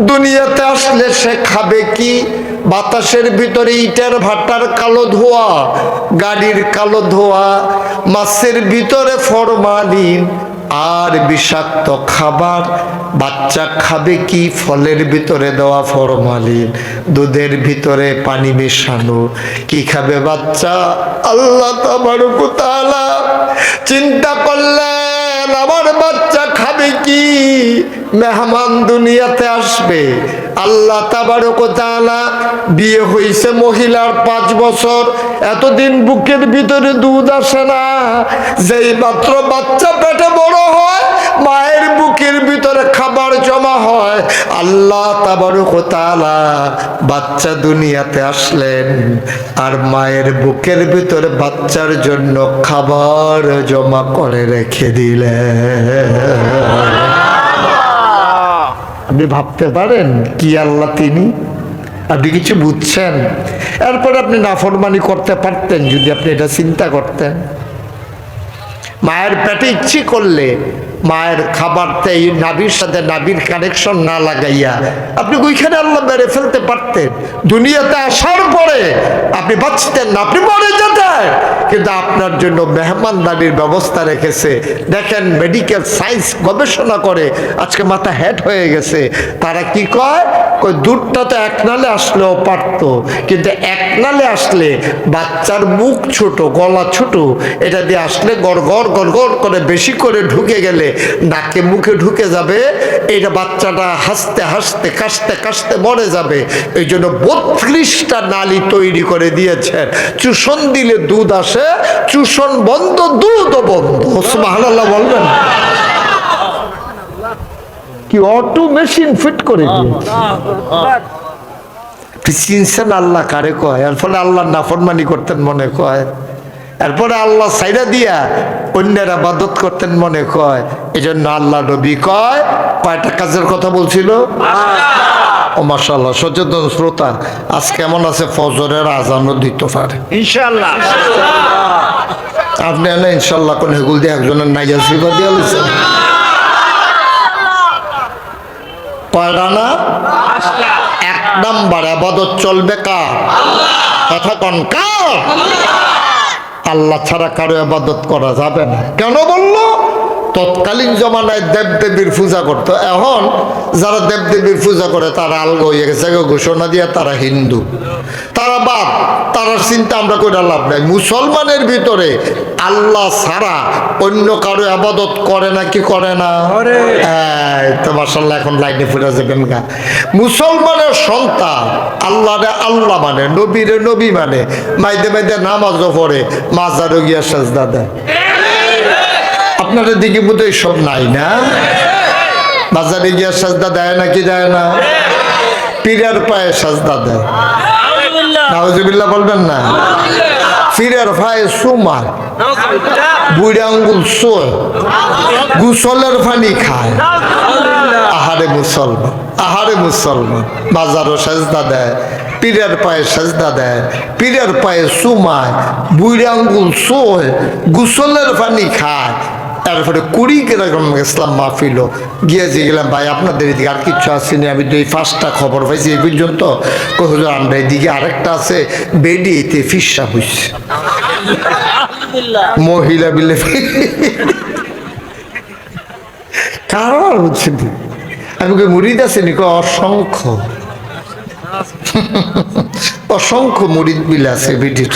দুনিয়াতে আসলে সে খাবে কি? বাতাসের ভিতরে ইটের ভাটার কালো ধোঁয়া, গাড়ির কালো ধোঁয়া, মাছের ভিতরে ফরমালিন আর বিষাক্ত খাবার। বাচ্চা খাবে কি? ফলের ভিতরে দেওয়া ফরমালিন, দুধের ভিতরে পানি মেশানো। কি খাবে বাচ্চা? আল্লাহ তাবারক ওয়া তাআলা চিন্তা করলেন আমার বাচ্চা খাবে কি? মেহমান দুনিয়াতে আসবে। আল্লাহ তাবারক ওয়া তাআলা বিয়ে হইছে মহিলার 5 বছর, এতদিন বুকের ভিতরে দুধ আসে না। যেই মাত্র বাচ্চা পেটে বড় হয়, মায়ের বুকের ভিতরে খাবার জমা হয়। আল্লাহ তাবারক ওয়া তাআলা বাচ্চা দুনিয়াতে আসলেন আর মায়ের বুকের ভিতরে বাচ্চার জন্য খাবার জমা করে রেখে দিলেন। আপনি ভাবতে পারেন কি আল্লাহ তিনি? আপনি কিছু বুঝছেন? এরপর আপনি নাফরমানি করতে পারতেন যদি আপনি এটা চিন্তা করতেন। মায়ের পেটে ইচ্ছে করলে মায়ের খাবারতে এই নাভির সাথে নাভির কানেকশন না লাগাইয়া আপনি ওইখানে আল্লাহ মেরে ফেলতে পারতেন। দুনিয়াতে আসার পরে আপনি বাঁচতেন না, আপনি মরে যেতেন, কিন্তু আপনার জন্য মেহমানদারির ব্যবস্থা রেখেছে। দেখেন মেডিকেল সায়েন্স গবেষণা করে আজকে মাথা হেড হয়ে গেছে। তারা কি কয়, দুধটা তো এক নালে আসলেও পারত, কিন্তু এক নালে আসলে বাচ্চার মুখ ছোট, গলা ছোট, এটা দিয়ে আসলে গড় গড় গড় গড় করে বেশি করে ঢুকে গেলে নাকে মুখে ঢুকে যাবে, এটা বাচ্চাটা হাসতে হাসতে কাশতে কাশতে মরে যাবে। এই জন্য 32টা নালী তৈরি করে দিয়েছেন। চুষণ দিলে দুধ আসে, চুষণ বন্ধ দুধও বন্ধ। সুবহানাল্লাহ বলবেন, কি অটো মেশিন ফিট করে দিয়েছে। চিনছেন আল্লাহ কারে কয়? এর ফলে আল্লাহ নাফরমানি করতেন মনে কয়, এরপরে আল্লাহ সাইরা দিয়া অন্যের ইবাদত করতেন মনে কয়। এই জন্য আল্লাহ নবী কয়, কয়টা কাজের কথা বলছিল? ও মাশাআল্লাহ, সচেতন শ্রোতা আজ কেমন আছে? ফজরের আজানও দিতে পারে ইনশাআল্লাহ। আপনি এনে ইনশাআল্লাহ কোন হেগুল দিয়ে একজনের নাইয়া সিবা দিয়ে লিছেন কয়টা না? এক নাম্বার ইবাদত চলবে কার? কথা কন কার? আল্লাহ ছাড়া কারো ইবাদত করা যাবে না। কেন বললো? তৎকালীন জমানায় দেবদেবীর পূজা করতো। এখন যারা দেবদেবীর পূজা করে তারা আলগা হয়ে গেছে, ঘোষণা দিয়ে তারা হিন্দু, তারা বাদ, তারা চিন্তা আমরা করে লাভ নাই। মুসলমানের ভিতরে আল্লাহ ছাড়া অন্য কারো ইবাদত করে না কি করে না? তো মাশাআল্লাহ এখন লাইনে ফুটে যাবেন গা। মুসলমানের সন্তান আল্লাহরে আল্লাহ মানে, নবীরে নবী মানে, মাইদে মাইদে নামাজও পড়ে, মাজারও গিয়া সাজদা দেয়। আপনাদের দিকে বোধ হয় সব নাই না? বাজারে গিয়া সাজদা দেয় নাকি দেয় না? পীরের পায়ে সাজদা দেয়, নাউজুবিল্লাহ বলবেন না? পীরের পায়ে সুমার, বুড়ি আঙ্গুল সোয়, গুসলের পানি খায়। আহারে মুসলমান, আহারে মুসলমান, বাজারও সাজদা দেয়, পীরের পায়ে সাজদা দেয়, পীরের পায়ে সুমায়, বুড়ি আঙ্গুল সোয়, গুসলের পানি খায়। তারপরে 20 কিরকম ইসলাম মাহফিল গিয়েছি, গেলাম ভাই আপনাদের এদিকে আর কিচ্ছু আসেনি, আমি তো এই 5টা খবর পাইছি এই পর্যন্ত। হুজুর আমরা এদিকে আরেকটা আছে, বেডিতে ফিসা হইছে, মহিলা বিলে কারণ হচ্ছে আমি মুরিদ আসেনি, অসংখ্য অসংখ্য মুরিদ বিলে আছে বেডির।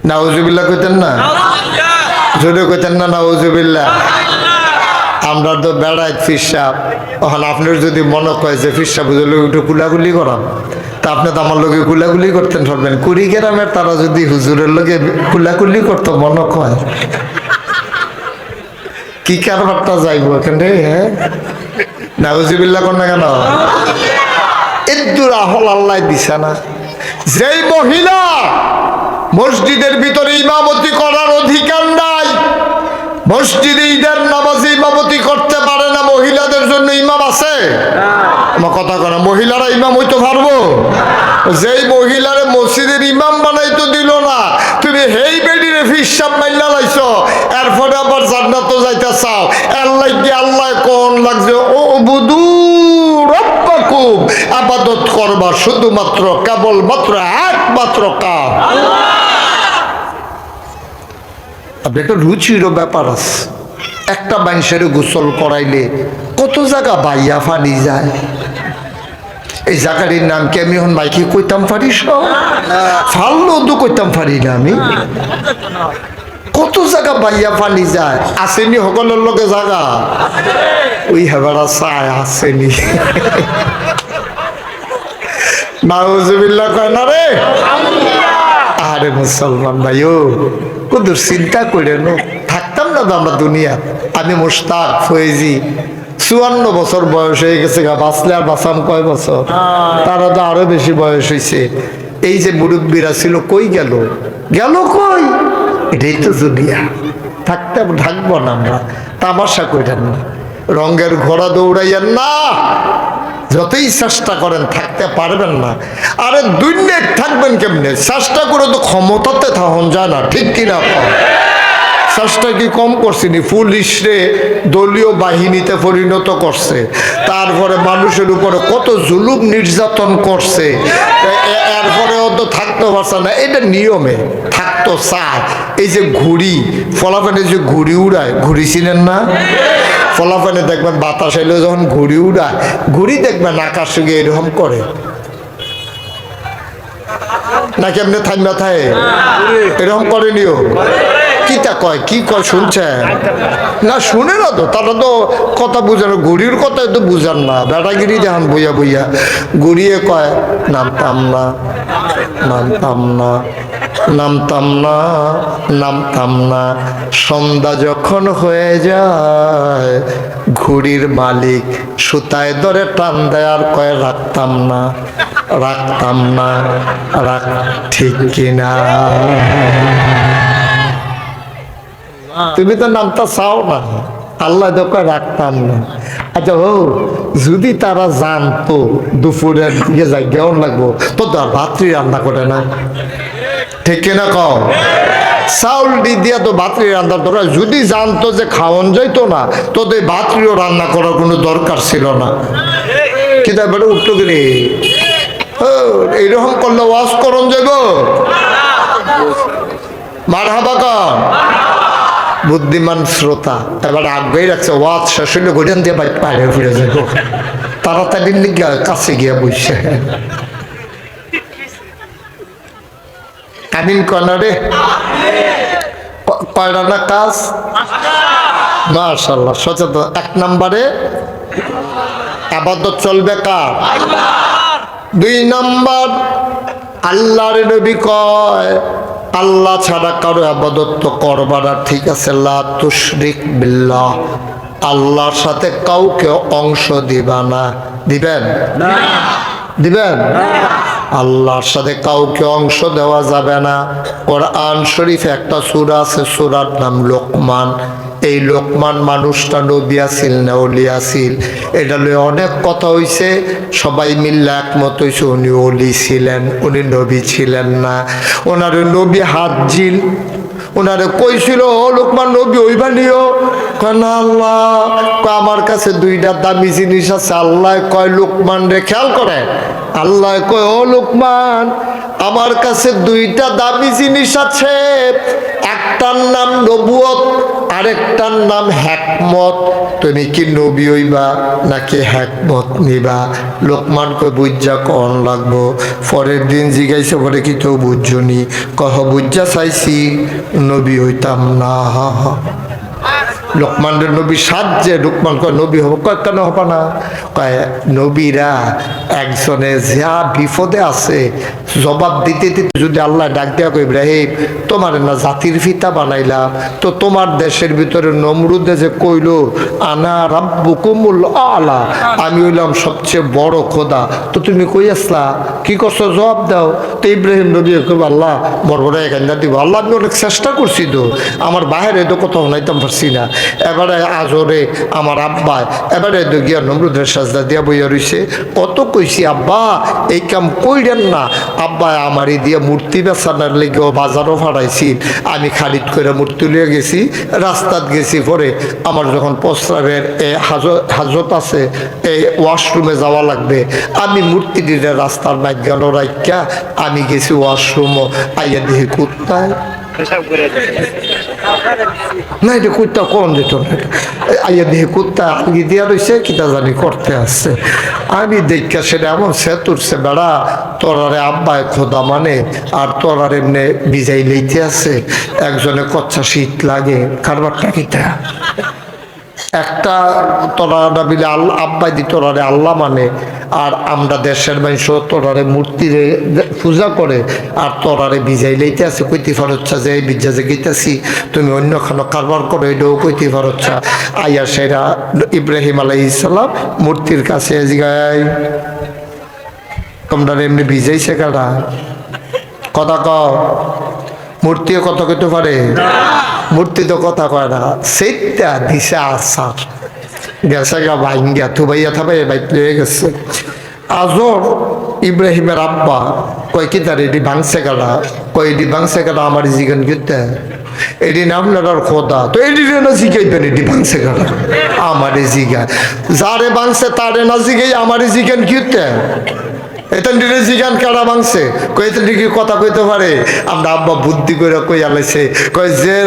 নাউজুবিল্লাহ কইতেন না? জোরে কইতেন না নাউজুবিল্লাহ? আমরা তো বেড়াই ফিরসাব, এখন আপনার যদি মনে কয় যে ফিরসাব বুঝলে একটু কুলাগুলি করাম, তা আপনি তো আমার লোকে কুলাগুলি করতেন পারবেন। কুড়িগ্রামের তারা যদি হুজুরের লোকে কুলাকুলি করতো মনে কয়, কি কারবারটা যাইব এখানে? হ্যাঁ নাউজুবিল্লাহ কর না কেন? এদুর আহল আল্লাহ দিছে না। যেই মহিলা মসজিদের ভিতরে ইমামতি করার অধিকার নাই, মসজিদে ঈদের নামাজে ইমামতি করতে পারে না, মহিলাদের জন্য ইমাম আছে? আমার কথা কেন, মহিলারা ইমাম হইতে পারবো? যেই মহিলারে মসজিদের ইমাম বানাইতো দিল না, তুমি হেই বেডিরে ফিসাব মাইলা লাইছো, এরপরে আবার জান্নাত যাইতে চাও। আল্লাহ কি আল্লাহ কোন লাগছে, ও বুদু রব্বাকুম, ইবাদত করবা শুধুমাত্র কেবলমাত্র একমাত্র কার? একটা রুচিরও ব্যাপার আছে। একটা মানুষের গোসল করাইলে কত জায়গা বাইয়া ফানি যায়। এই জায়গাটির নাম কি আমি এখন মাইকে কইতাম পারি? সব ফাললেও তো কইতাম পারি না আমি। কত জায়গা বাইয়া ফানি যায়, আসেনি সকলের লোকে জায়গা ওই হেবারা চায় আসেনি। নাউজুবিল্লাহ কয় না রে? আরে মুসলমান ভাইও কত চিন্তা করে থাকতাম না তো আমরা দুনিয়া। আমি মুশতাক ফয়েজি 54 বছর বয়স হয়ে গেছে, বাঁচলে আর বাঁচাম কয় বছর? তারা তো আরো বেশি বয়স হয়েছে। এই যে মুরব্বীরা ছিল কই গেল? গেল কই? এটাই তো দুনিয়া, থাকতে থাকবো না আমরা। তামাশা করেন না, রঙের ঘোড়া দৌড়াইয়েন না, যতই চেষ্টা করেন থাকতে পারবেন না। আরে দুনিয়ায় থাকবেন কেমনে? চেষ্টা করে তো ক্ষমতাতে থাকুন যায় না, ঠিক কিনা? চেষ্টা কি কম করছিনি? পুলিশরে দলীয় বাহিনীতে পরিণত করছে, তারপরে মানুষের উপরে কত জুলুম নির্যাতন করছে, এরপরে তো থাকতে পারছে না। এটা নিয়মে থাকতো চায়। এই যে ঘুড়ি, ফলাফানে যে ঘুড়ি উড়ায়, ঘুড়ি ছিলেন না? ফলাফানে দেখবেন বাতাস এলে যখন ঘুড়ি উড়ায়, ঘুড়ি দেখবেন আকাশে গিয়ে এরকম করে নাকি এমনি থাইমা থাকে এরকম করেনিও? কিতা কয়, কি কয় শুনছেন না? শুনে না তো, তারা তো কথা বুঝে না, ঘুড়ির কথা তো বুঝান না। বেটাগিরি দেখান বইয়া বইয়া, ঘুরিয়ে কয় নামতাম না, নামতাম না, নামতাম না, নামতাম না। সন্ধ্যা যখন হয়ে যায়, ঘুড়ির মালিক সুতায় ধরে টান দেয় আর কয় রাখতাম না, রাখতাম না, রাখ। ঠিক কিনা? তুমি তো নামটা চাও না, আল্লাহ তোকে রাখতাম না। আচ্ছা ও, যদি তারা জানতো দুপুরের দিকে যাই কেমন লাগবো, তো তার ভাতৃ রান্না করে না। ঠিক কিনা কও? চাউল দিয়া তো ভাতৃ রান্নার দরকার। যদি জানতো যে খাওয়ান যাইতো না, তো ভাতৃও রান্না করার কোনো দরকার ছিল না। কিন্তু এবারে উঠতো কিনে এইরকম করলে ওয়াজ করন যাব মারহাবা কন। বুদ্ধিমান শ্রোতা এবার আগ্রহী রাখছে, ওয়াজ শেষ হইলে গোডান দিয়ে বাইরে ফিরে যাবো, তাড়াতাড়ি কাছে গিয়া বসে কামিন কর্নারে কয়টা না কাজ। মাশাআল্লাহ, সচেতন। এক নম্বরে আবাদত চলবে কার? দুই নম্বর, আল্লাহর নবী কয় আল্লাহ ছাড়া কারো আবাদত তো করবা না। ঠিক আছে, লা তুশরিক বিল্লাহ, আল্লাহর সাথে কাউকে অংশ দিবা না। দিবেন না? দিবেন? আল্লাহর সাথে কাউকে অংশ দেওয়া যাবে না। কোরআন শরীফে একটা সূরা আছে, সূরার নাম লোকমান। এই লোকমান মানুষটা নবী আসিল না ওলি আসিল, এটা লয়ে অনেক কথা হইছে। সবাই মিললে একমত হইছে উনি ওলি ছিলেন, উনি নবী ছিলেন না। ওনার নবী হাজিল, ওনারে কইছিল ও লোকমান নবী হইবা নিও। না আল্লাহ, আমার কাছে দুইটা দামি জিনিস আছে। আল্লাহ কয় লোকমান রে, খেয়াল করে, আল্লাহ কয় ও লোকমান, আমার কাছে দুইটা দামি জিনিস আছে, একটার নাম নবুয়ত, আরেকটার নাম হ্যাকমত। তুমি কি নবী হইবা নাকি হ্যাকমত নিবা? লোকমান কয় বুঝা কন লাগবো। পরের দিন জিগাইছে, পরে কি তো বুঝছনি? কহ বুঝা চাইছি, নবী হইতাম না। লোকমানের নবী সাজছে। লোকমান কয় নবী হব? কয় কেন হবা না? কয় নবীরা একজনে যা বিপদে আছে জবাব দিতে দিতে যদি আল্লাহ ডাক দেওয়া কই, ইব্রাহিম তোমার না জাতির পিতা বানাইলাম, তো তোমার দেশের ভিতরে নমরুদে যে কইল আনা রাব্বুকুমুল আলা, আমি হইলাম সবচেয়ে বড় খোদা, তো তুমি কই আসলা, কি করছো জবাব দাও। তো ইব্রাহিম নবী কইব আল্লাহ বড় বড় এখানটা দিব। আল্লাহ আমি অনেক চেষ্টা করছি তো, আমার বাহিরে তো কোথাও নাইতাম পারছি না। এবারে আজরে আমার আব্বা এবারে তো গিয়া নমরুদের সাজদা দিয়া বইয়া রইছে। কত কইছি আব্বা এই কাম কইরেন না, আব্বা আমারই দিয়ে মূর্তি বেচানোর লেগেও বাজারও ফাড়াইছি। আমি খারিদ করে মূর্তি লিয়ে গেছি, রাস্তাত গেছি। পরে আমার যখন প্রস্রাবের হাজত আছে, এই ওয়াশরুমে যাওয়া লাগবে, আমি মূর্তি দিলে রাস্তার মাঝখান রাখা আমি গেছি ওয়াশরুমও, আইয়া দেখি কুত্তায় না, এটা কুত্তা কোন যেত না, আইয়া দেখি কুত্তা আলগি দিয়া রয়েছে, কিতা জানি করতে আসছে। আমি দেখা সেটা এমন সে তুরছে, বেড়া তোরারে আব্বায় খোদা মানে আর তোরার এমনি বিজাই লইতে আছে। একজনে কচ্ছা শীত লাগে, কারবারটা কিতা একটা তোরাটা বিলে আল্লাহ আব্বাই দি তোরারে আল্লাহ মানে, আর আমরা দেশের মানুষ তোরারে মূর্তিরে পূজা করে, আর তোরারে বিজাই লইতে আছে। কইতে পারচ্ছা যে এই বিজা যে গেতেছি তুমি অন্য খানো কারবার করো, এটাও কইতে পারচ্ছা। আইয়া সেরা ইব্রাহিম আলাইহিস সালাম মূর্তির কাছে জিগায় তোমরা এমনি ভিজাইছে কারা? কথা কও। মূর্তিও কথা কইতে পারে? মূর্তি তো কথা কয় না। সেইটা দিশা আসার গেছে গা ভাইঙ্গা তু ভাইয়া থাবাই বাইক লয়ে গেছে। আজর ইব্রাহিমের আব্বা কয় কি তার এটি ভাঙছে কারা? কয় এটি ভাঙছে কারা আমার জিগান গিতে এটি নাম আপনার খোদা, তো এটি না জিগাইবেন এটি ভাঙছে কারা? আমারে জিগায়, যারে ভাঙছে তারে না জিগাই আমারে জিগান কিতে? এতেন জিগান কারা ভাঙছে? কইতেন কি কথা কইতে পারে? আমরা আব্বা বুদ্ধি করে কই আলাইছে, কই যে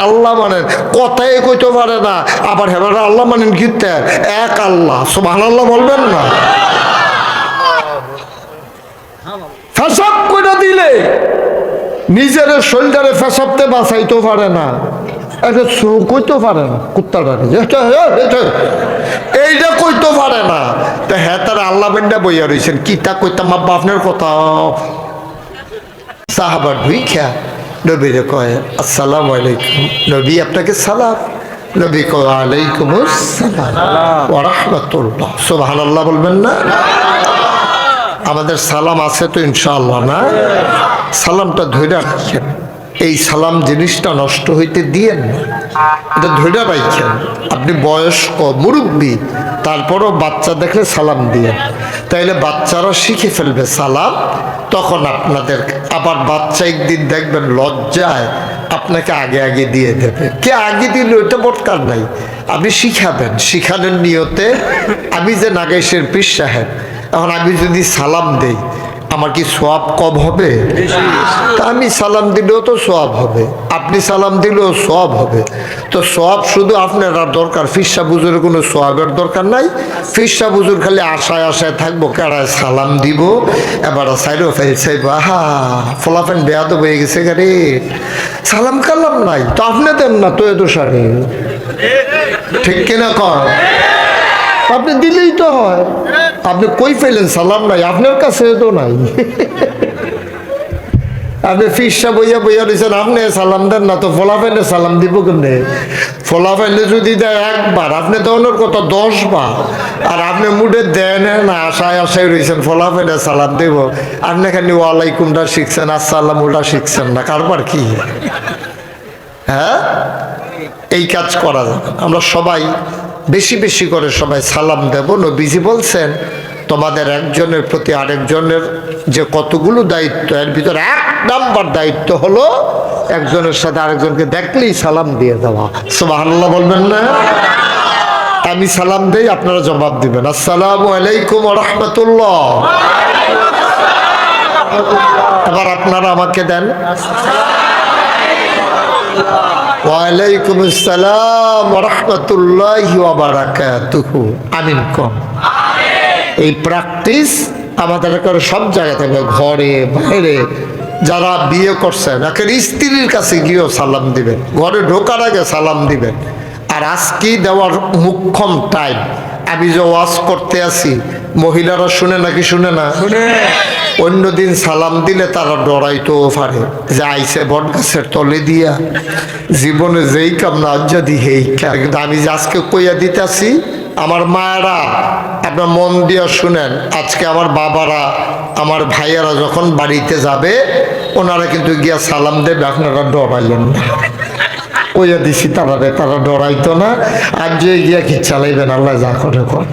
আল্লাহ মানেন কথাই কইতে পারে না, আবার হেবার আল্লাহ মানেন কিতে? এক আল্লাহ, সুবহানাল্লাহ বলবেন না? ফেসাব করে দিলে নিজের শরীরে ফেসাবতে বাঁচাইতে পারে না, এটা কইতে পারে না, কুত্তাটারে এইটা কইতে পারে না। তো হ্যাঁ তারা আল্লাহ বেন্ডা বইয়া রয়েছেন, কি তা কইতাম আব্বা আপনার কথা। সাহাবার ঢুইখা নবীরে কয় আসসালামু আলাইকুম, নবী আপনাকে সালাম। নবী কয় আলাইকুম আসসালাম ওয়া রাহমাতুল্লাহ। সুবহানাল্লাহ বলবেন না? আমাদের সালাম আছে তো ইনশাআল্লাহ না? সালামটা ধরে রাখছেন, এই সালাম জিনিসটা নষ্ট হইতে দিয়েন না, এটা ধরে রাখছেন। আপনি বয়স্ক মুরব্বী, তারপরও বাচ্চা দেখলে সালাম দিয়েন, তাইলে বাচ্চারা শিখে ফেলবে সালাম। তখন আপনাদের আবার বাচ্চা একদিন দেখবেন লজ্জায় আপনাকে আগে আগে দিয়ে দেবে। কে আগে দিলে ওইটা দরকার নাই, আপনি শিখাবেন, শিখানোর নিয়তে। আমি যে নাগেশের পীর সাহেব, এখন আমি যদি সালাম দেই আমার কি সোয়াব কম হবে? তা আমি সালাম দিলেও তো সোয়াব হবে, আপনি সালাম দিলেও সোয়াব হবে। তো সোয়াব শুধু আপনার আর দরকার, ফিরসা বুজুরের কোনো সোয়াবের দরকার নাই। ফিরসা বুজুর খালি আশায় আশায় থাকবো কেড়ায় সালাম দিব, এবার সাইডও ফেলছে, আহা ফলাফেন বেয়াদ হয়ে গেছে গাড়ি, সালাম কালাম নাই তো আপনি দেন না তো এ দোষারে, ঠিক কিনা কর? আপনি দিলেই তো হয়, আপনি কই ফেলেন সালাম নাই, আপনার কাছে তো নাই। আপনি ফিরসা বইয়া বইয়া দিয়েছেন, আপনি সালাম দেন না, তো ফলাফাইলে সালাম দিব কেমনে? ফলাফাইলে যদি দেয় একবার, আপনি দেওয়ানোর কত 10 বার, আর আপনি মুডে দেন না, আশায় আশায় রয়েছেন ফলাফাইলে সালাম দেব, আপনি খালি ওয়ালাইকুমটা শিখছেন, আসসালাম ওটা শিখছেন না, কারবার কি? হ্যাঁ, এই কাজ করা যাবে। আমরা সবাই বেশি বেশি করে সবাই সালাম দেব। নবীজি বলছেন তোমাদের একজনের প্রতি আরেকজনের যে কতগুলো দায়িত্ব, এর ভিতরে 1 নাম্বার দায়িত্ব হলো একজনের সাথে আরেকজনকে দেখলেই সালাম দিয়ে দেওয়া। সুবহানাল্লাহ বলবেন না? আমি সালাম দেই, আপনারা জবাব দিবেন আসসালামু আলাইকুম ওয়া রাহমাতুল্লাহ। এবার আপনারা আমাকে দেন ওয়ালাইকুম আসসালাম ওয়া রাহমাতুল্লাহি ওয়া বারাকাতুহু। আমিন কম। এই প্র্যাকটিস আমাদের করে সব জায়গায় থাকবে, ঘরে বাইরে। যারা বিয়ে করছেন একের স্ত্রীর কাছে গিয়েও সালাম দিবেন, ঘরে ঢোকার আগে সালাম দিবেন। আর আজকে দেওয়ার মুখ্যম টাইম, আমি যে ওয়াজ করতে আছি মহিলারা শুনে নাকি শুনে না? অন্যদিন সালাম দিলে তারা ডরাইতেও পারে যে আইসে বট গাছের তলে দিয়া, জীবনে যেই কাম না যদি হেই। কিন্তু আমি যে আজকে কইয়া দিতেছি আমার মায়েরা, আপনার মন দিয়া শুনেন, আজকে আমার বাবারা আমার ভাইয়ারা যখন বাড়িতে যাবে ওনারা কিন্তু গিয়া সালাম দেবে, আপনারা ডরাইলেন না। কইয়া দিছি তারা ডরাইতো না। আর যে গিয়া কি চালাইবেন, আল্লাহ যা করে কর।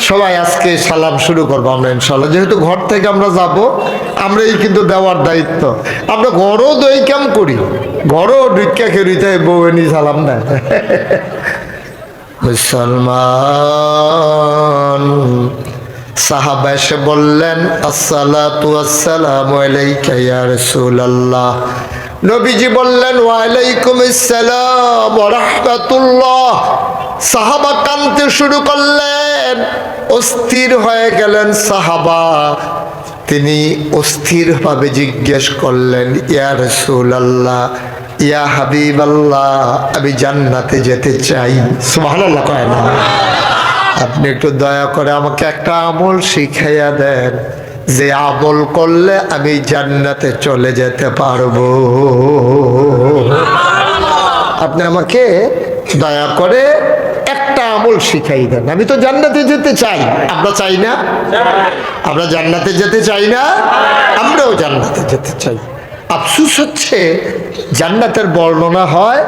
সবাই আজকে সালাম শুরু করবো আমরা ইনশাল্লাহ। যেহেতু ঘর থেকে আমরা যাব, আমরাই কিন্তু দেওয়ার দায়িত্ব। আমরা ঘরও দই কাম করি, ঘরও ভিক্ষা খেরিতে বউনি সালাম দেয়। মুসলমান সাহাবা এসে বললেন আসসালাতু আসসালামু আলাইকা ইয়া রাসূলুল্লাহ। নবীজি বললেন ওয়ালাইকুম আসসালাম ওয়া রাহমাতুল্লাহ। সাহাবা কাঁদতে শুরু করলেন, অস্থির হয়ে গেলেন সাহাবা। তিনি অস্থিরভাবে জিজ্ঞেস করলেন ইয়া রাসূলুল্লাহ, ইয়া হাবিবাল্লাহ, আমি জান্নাতে যেতে চাই। সুবহানাল্লাহ কয় না? আপনি একটু দয়া করে আমাকে একটা আমল শিখাইয়া দেন, যে আমল করলে আমি জান্নাতে চলে যেতে পারবো। আপনি আমাকে দয়া করে একটা আমল শিখাই দেন, আমি তো জান্নাতে যেতে চাই। আমরা চাই না? আমরা জান্নাতে যেতে চাই না? আমরাও জান্নাতে যেতে চাই। আফসোস হচ্ছে জান্নাতের বর্ণনা হয়,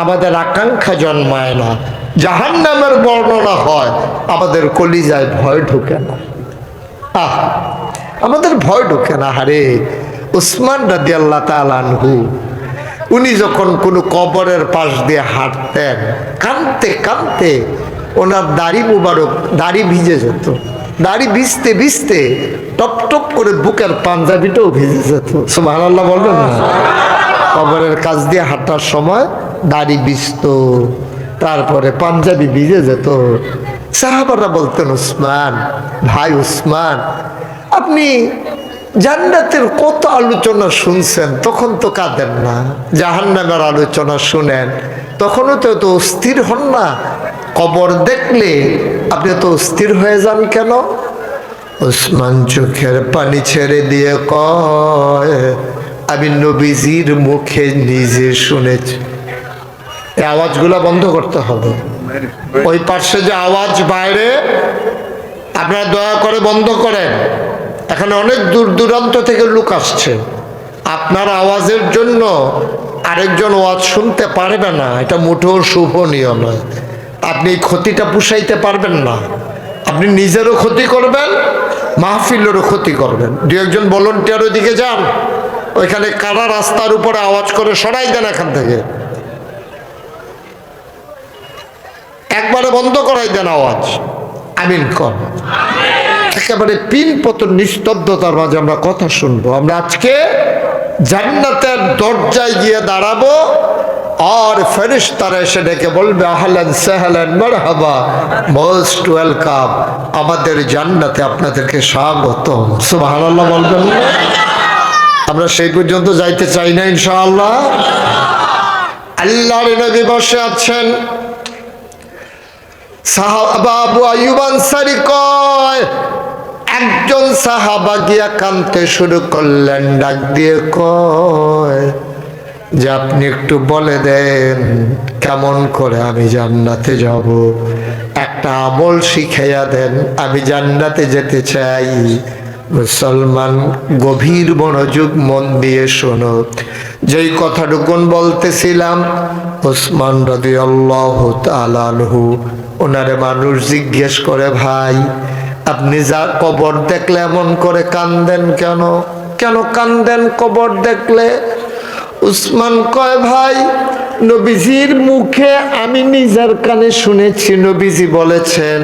আমাদের আকাঙ্ক্ষা জন্মায় না। জাহান্নামের বর্ণনা হয়, আমাদের কলিজায় ভয় ঢুকে না। আমাদের ভয় ঢুকে না। হারে উসমান রাদিয়াল্লাহু তাআলা আনহু উনি যখন কোনো কবরের পাশ দিয়ে হাঁটতেন, কাঁদতে কাঁদতে ওনার দাড়ি মুবারক, দাড়ি ভিজে যেত। দাড়ি ভিজতে ভিজতে টপ টপ করে বুকের পাঞ্জাবিটাও ভিজে যেত। সুবহানাল্লাহ বলবেন না? কবরের কাছ দিয়ে হাঁটার সময় দাড়ি ভিজতো, তারপরে পাঞ্জাবি ভিজে যেত। সাহাবারা বলতেন, উসমান ভাই, উসমান আপনি জান্নাতের কত আলোচনা শুনছেন, তখন তো কাঁদেন না। জাহান্নামের আলোচনা শুনেন, তখনও তো এত অস্থির হন না। কবর দেখলে আপনি তো অস্থির হয়ে যান কেন? উসমান চোখের পানি ছেড়ে দিয়ে কয়, আমি নবীজির মুখে নিজে শুনেছি। এই আওয়াজগুলা বন্ধ করতে হবে। ওই পাশে যে আওয়াজ বাইরে, আপনারা দয়া করে বন্ধ করেন। এখানে অনেক দূর দূরান্ত থেকে লোক আসছে, আপনার আওয়াজের জন্য আরেকজন ওয়াজ শুনতে পারবে না, এটা মোটেও শুভনীয় নয়। আপনি এই ক্ষতিটা পুষাইতে পারবেন না। আপনি নিজেরও ক্ষতি করবেন, মাহফিলেরও ক্ষতি করবেন। দু একজন ভলান্টিয়ার ওইদিকে যান, ওইখানে কারা রাস্তার উপরে আওয়াজ করে সরাই দেন এখান থেকে, একবারে বন্ধ করাই দেন আওয়াজ। আমিন কর। একেবারে পিন পতন নিস্তব্ধতার মাঝে আমরা কথা শুনবো। আমরা আজকে জান্নাতের দরজায় গিয়ে দাঁড়াবো, আর ফেরেশতারা এসে ডেকে বলবে, আহলান সাহলান মারহাবা, মোস্ট ওয়েলকাম, আমাদের জান্নাতে আপনাদেরকে স্বাগতম। সুবহানাল্লাহ বলবেন না? আমরা সেই পর্যন্ত যাইতে চাই না ইনশাআল্লাহ। আল্লাহর নবী বসে আছেন, সাহাবা আবু আইয়ুব আনসারী কয়, একজন সাহাবা গিয়া কাঁদতে শুরু করলেন, ডাক দিয়ে কয় যে আপনি একটু বলে দেন কেমন করে আমি জান্নাতে যাব, একটা আমল শিখাইয়া দেন, আমি জান্নাতে যেতে চাই। মুসলমান গভীর মনোযোগ মন দিয়ে শোনো। যেই কথাটুকুন বলতেছিলাম, উসমান রাদিয়াল্লাহু তাআলা আনহু ওনারে মানুষ জিজ্ঞেস করে, ভাই আপনি যা কবর দেখলে এমন করে কান্দেন কেন? কেন কান্দেন কবর দেখলে? উসমান কয়, ভাই নবীজির মুখে আমি নিজের কানে শুনেছি, নবীজি বলেছেন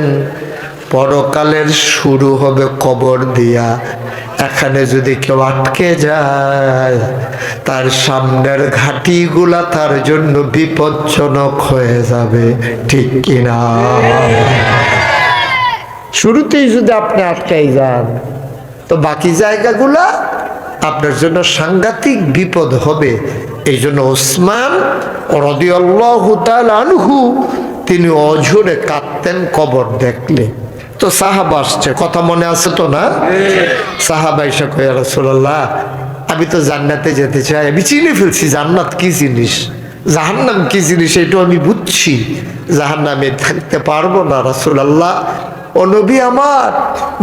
পরকালের শুরু হবে কবর দিয়া। এখানে যদি কেউ আটকে যায়, তার সামনের ঘাটিগুলা তার জন্য বিপজ্জনক হয়ে যাবে, ঠিক কিনা? শুরুতেই যদি আপনি আটকাই যান, তো বাকি জায়গাগুলা আপনার জন্য সাংঘাতিক বিপদ হবে। এই জন্য ওসমান রাদিয়াল্লাহু তাআলা আনহু তিনি অঝরে কাঁদতেন কবর দেখলে। তো সাহাবা আসছে, কথা মনে আছে তো না? সাহাবা এসে কয়, ইয়া রাসূলুল্লাহ আমি তো জান্নাতে যেতে চাই, আমি চিনে ফেলছি জান্নাত কি জিনিস, জাহান্নাম কি জিনিস এটাও আমি বুঝছি, জাহান্নামে থাকতে পারবো না রাসূলুল্লাহ। ও নবী আমার,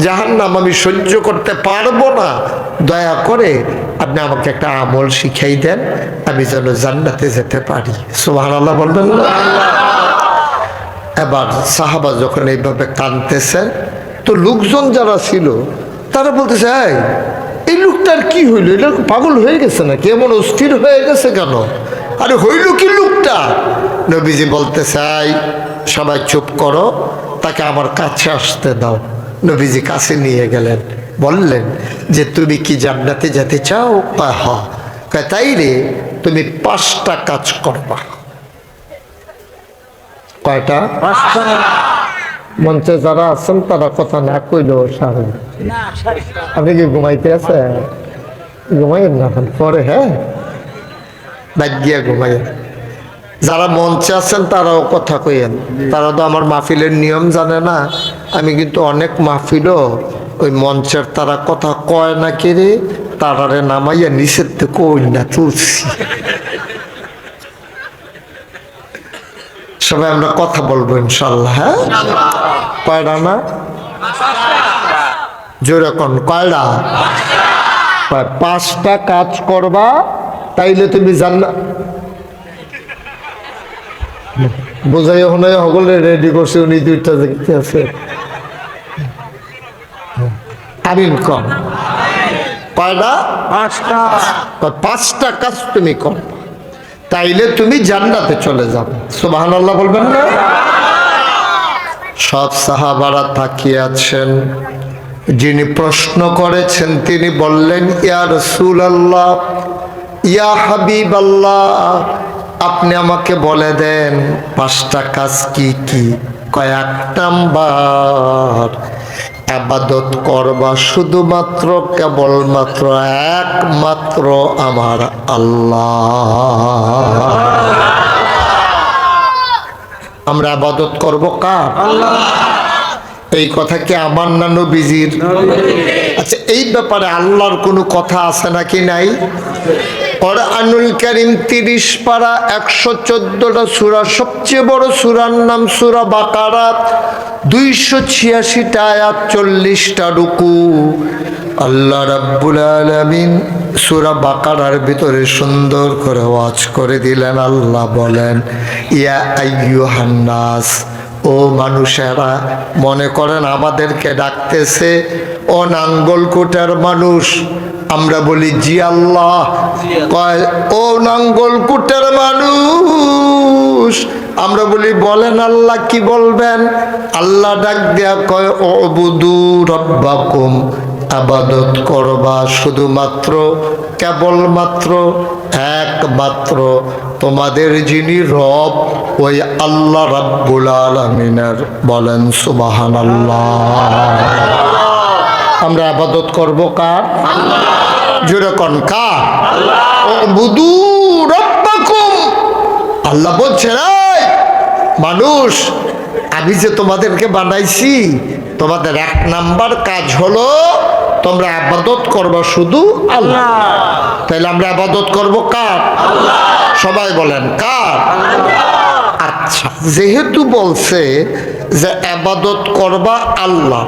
জাহান্নাম আমি সহ্য করতে পারবো না, দয়া করে আপনি আমাকে একটা আমল শিখাই দেন, আমি যেন জান্নাতে যেতে পারি। সুবহানাল্লাহ বলবেন না? এবার সাহাবা যখন এইভাবে কাঁদতেছেন, তো লোকজন যারা ছিল তারা বলতেছে, এই লোকটার কি হইল? এটা পাগল হয়ে গেছে নাকি? এমন অস্থির হয়ে গেছে কেন? আরে হইল কি লোকটা? নবীজি বলতেছে, সবাই চুপ করো, তাকে আমার কাছে আসতে দাও। নবীজি কাছে নিয়ে গেলেন, বললেন যে তুমি কি জান্নাতে যেতে চাও? হ্যাঁ। তাই রে, তুমি 5টা কাজ করবা। কয়টা? 5টা। মঞ্চে যারা আছেন তারা কথা না কইলেও সারে। আপনি কি ঘুমাইতে আছে? ঘুমাইয়েন না পরে, হ্যাঁ বাদ গিয়া ঘুমাইয়েন। যারা মঞ্চে আছেন তারাও কথা কইেন, তারা তো আমার মাহফিলের নিয়ম জানে না। আমি কিন্তু অনেক মাহফিলও ওই মঞ্চের তারা কথা কয় না কেড়ে তারারে নামাইয়া নিচের থেকে ওই না তুলছি। সবাই আমরা কথা বলবো ইনশাল্লাহ, হ্যাঁ? কয়টা না? জোরে কোন কয়টা? 5টা কাজ করবা, তাইলে তুমি জান্নাত। বোঝাই ওখানে সকলে রেডি করছে, উনি 2টা দেখতে আছে। আমিন কম। কয়টা? পাঁচটা কাজ তুমি করো, তাইলে তুমি জান্নাতে চলে যাবে। সুবহানাল্লাহ বলবেন না? সব সাহাবারা তাকিয়ে আছেন। যিনি প্রশ্ন করেছেন তিনি বললেন, ইয়া রাসূলুল্লাহ, ইয়া হাবিবাল্লাহ, আপনি আমাকে বলে দেন পাঁচটা কাজ কি কি? কয়েক নাম্বার, ইবাদত করবা শুধুমাত্র কেবলমাত্র একমাত্র আমার আল্লাহ। আমরা ইবাদত করব কার? আল্লাহ। এই কথা কি আমার না নবীজির? আচ্ছা, এই ব্যাপারে আল্লাহর কোনো কথা আছে নাকি নাই? কুরআনুল কারীম 30 পারা 114টা সূরা, সবচেয়ে বড় সূরার নাম সূরা বাকারা, 286টা আয়াত, 40টা রুকু। আল্লাহ রাব্বুল আলামিন সূরা বাকারার ভিতরে সুন্দর করে ওয়াজ করে দিলেন। আল্লাহ বলেন, ইয়া আইয়ুহান নাস, ও মানুষেরা, মনে করেন আমাদেরকে ডাকতেছে, ও নাঙ্গলকোটার মানুষ। আমরা বলি জি আল্লাহ। কয়, ও নাঙ্গলকোটার মানুষ। আমরা বলি বলেন আল্লাহ, কি বলবেন? আল্লাহ ডাক দেয়া কয়, উবুদু রাব্বাকুম, ইবাদত করবা শুধুমাত্র কেবলমাত্র একমাত্র তোমাদের যিনি রব, ওই আল্লাহ রাব্বুল আলামিনের। বলেন সুবহানাল্লাহ। আমরা ইবাদত করব কার? আল্লাহ। জোরে কোন কার? আল্লাহ। উবুদু রাব্বাকুম। আল্লাহ বলছেন, এই মানুষ, আমি যে তোমাদেরকে বানাইছি, তোমাদের এক নাম্বার কাজ হলো তোমরা ইবাদত করবা শুধু আল্লাহ। তাহলে আমরা ইবাদত করব কার? আল্লাহ। সবাই বলেন কার? আল্লাহ। আচ্ছা, যেহেতু বলছে যে ইবাদত করবা আল্লাহ,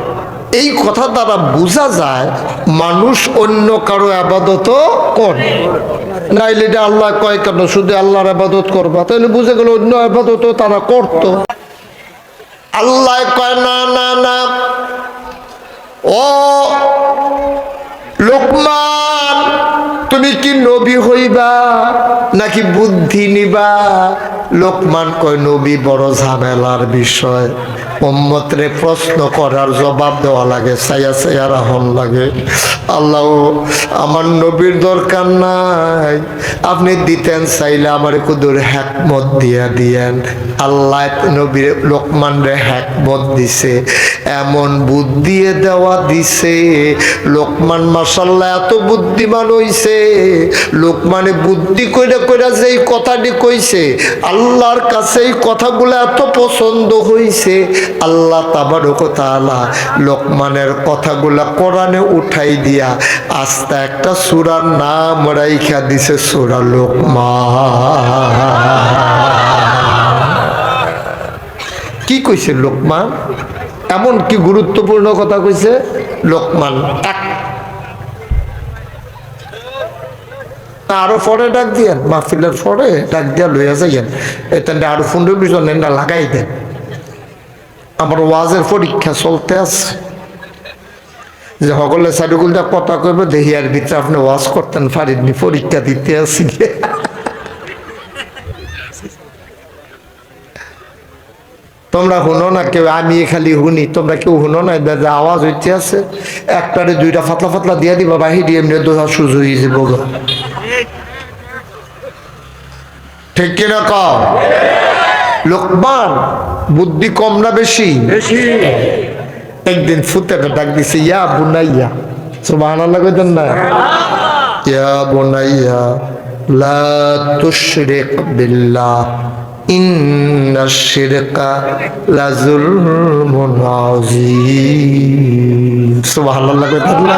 এই কথা দ্বারা বোঝা যায় মানুষ অন্য কারো ইবাদতও করে। নাইলে এটা আল্লাহ কয় কেন শুধু আল্লাহর ইবাদত করবা? তাহলে বুঝে গেল অন্য ইবাদতও তারা করতো। আল্লাহ কয় না না না, ও লোকমান, তুমি কি নবী হইবা নাকি বুদ্ধি নিবা? লোকমান কয়, নবী বড় ঝামেলার বিষয়, উম্মতরে প্রশ্ন করার জবাব দেওয়া লাগে, সাইয়া সাইয়া রাহন লাগে। আল্লাহ, আমার নবীর দরকার নাই, আপনি দিতেন চাইলে আমার কুদুর হিকমত দিয়া দিয়েন। আল্লাহ নবীর লোকমান রে হিকমত দিছে, এমন বুদ্ধি দেওয়া দিছে, লোকমান মাশাআল্লাহ এত বুদ্ধিমান হইছে। লোকমানে বুদ্ধি কইরা কইরা যেই কথাটি কইছে, আল্লাহর কাছে এই কথাগুলো এত পছন্দ হইছে, আল্লাহ তাবারক ওয়া তাআলা লোকমানের কথাগুলা কোরআনে উঠাই দিয়া আস্তে একটা সূরার নাম রাইখা দিছে, সূরা লোকমান। কি কইছে লোকমান? এমন কি গুরুত্বপূর্ণ কথা কইছে লোকমান? আরো পরে ডাক দিয়েন, মাহফিলের পরে ডাক দিয়া লইয়া যাইয়েন, এটা আরো 15-20 জন লাগাই দেন। আমার ওয়াজের পরীক্ষা চলতে আছে, যে সকলে সাইডুগুলটা কথা কইবে, দেখি আর ভিতরে আপনি ওয়াজ করতেন পারেননি, পরীক্ষা দিতে আসি। তোমরা শুনো না কেউ, আমি খালি শুনি, তোমরা কেউ শুনো না? যে আওয়াজ হইতে আছে, একটারে দুইটা ফাতলা ফাতলা দিয়ে দিবা, বাহির এমনি দোহা সুযোগ হয়ে যাব। ঠিক কিনা কও? লোকমান বুদ্ধি কম না বেশি? একদিন ফুতেটা ডাক দিছে, ইয়া বুনাইয়া, সুবহানাল্লাহ কইতেন না? ইয়া বুনাইয়া লা তুশরিক বিল্লাহ ইন্নাশ শিরকা লাযুলমুন আযীম। সুবহানাল্লাহ কইতেন না?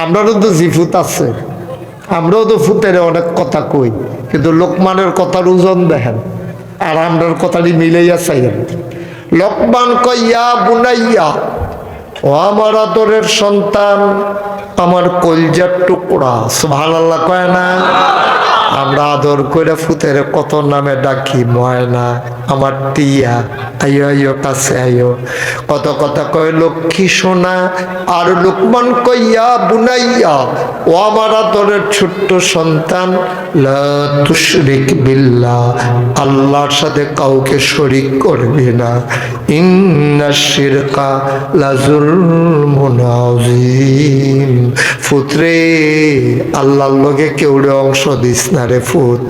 আমরাও তো জিফুত আছে, আমরাও তো ফুতের অনেক কথা কই, কিন্তু লোকমানের কথার ওজন দেখেন আর আমরার কথাটি মিলাইয়া চাইলেন। লোকমান কয়, ইয়া বুনাইয়া, ও আমার আদরের সন্তান, আমার কলজার টুকরা। সুবহানাল্লাহ কয় না? আমরা আদর করে ফুতের কত নামে ডাকি, ময়না, আমার টিয়া, আইও আইও কাছে আইও, কত কথা কয় লক্ষ্মী সোনা, আর লোকমান কইয়া বুনাইয়া, ও আমার আদরের ছোট্ট সন্তান, লা তুশরিক বিল্লাহ, আল্লাহর সাথে কাউকে শরীক করবি না, ইন্নাশ শিরকা লাযুলমুন আযীম। ফুতরে, আল্লাহর লগে কেউরে অংশ দিস না রে ফুত,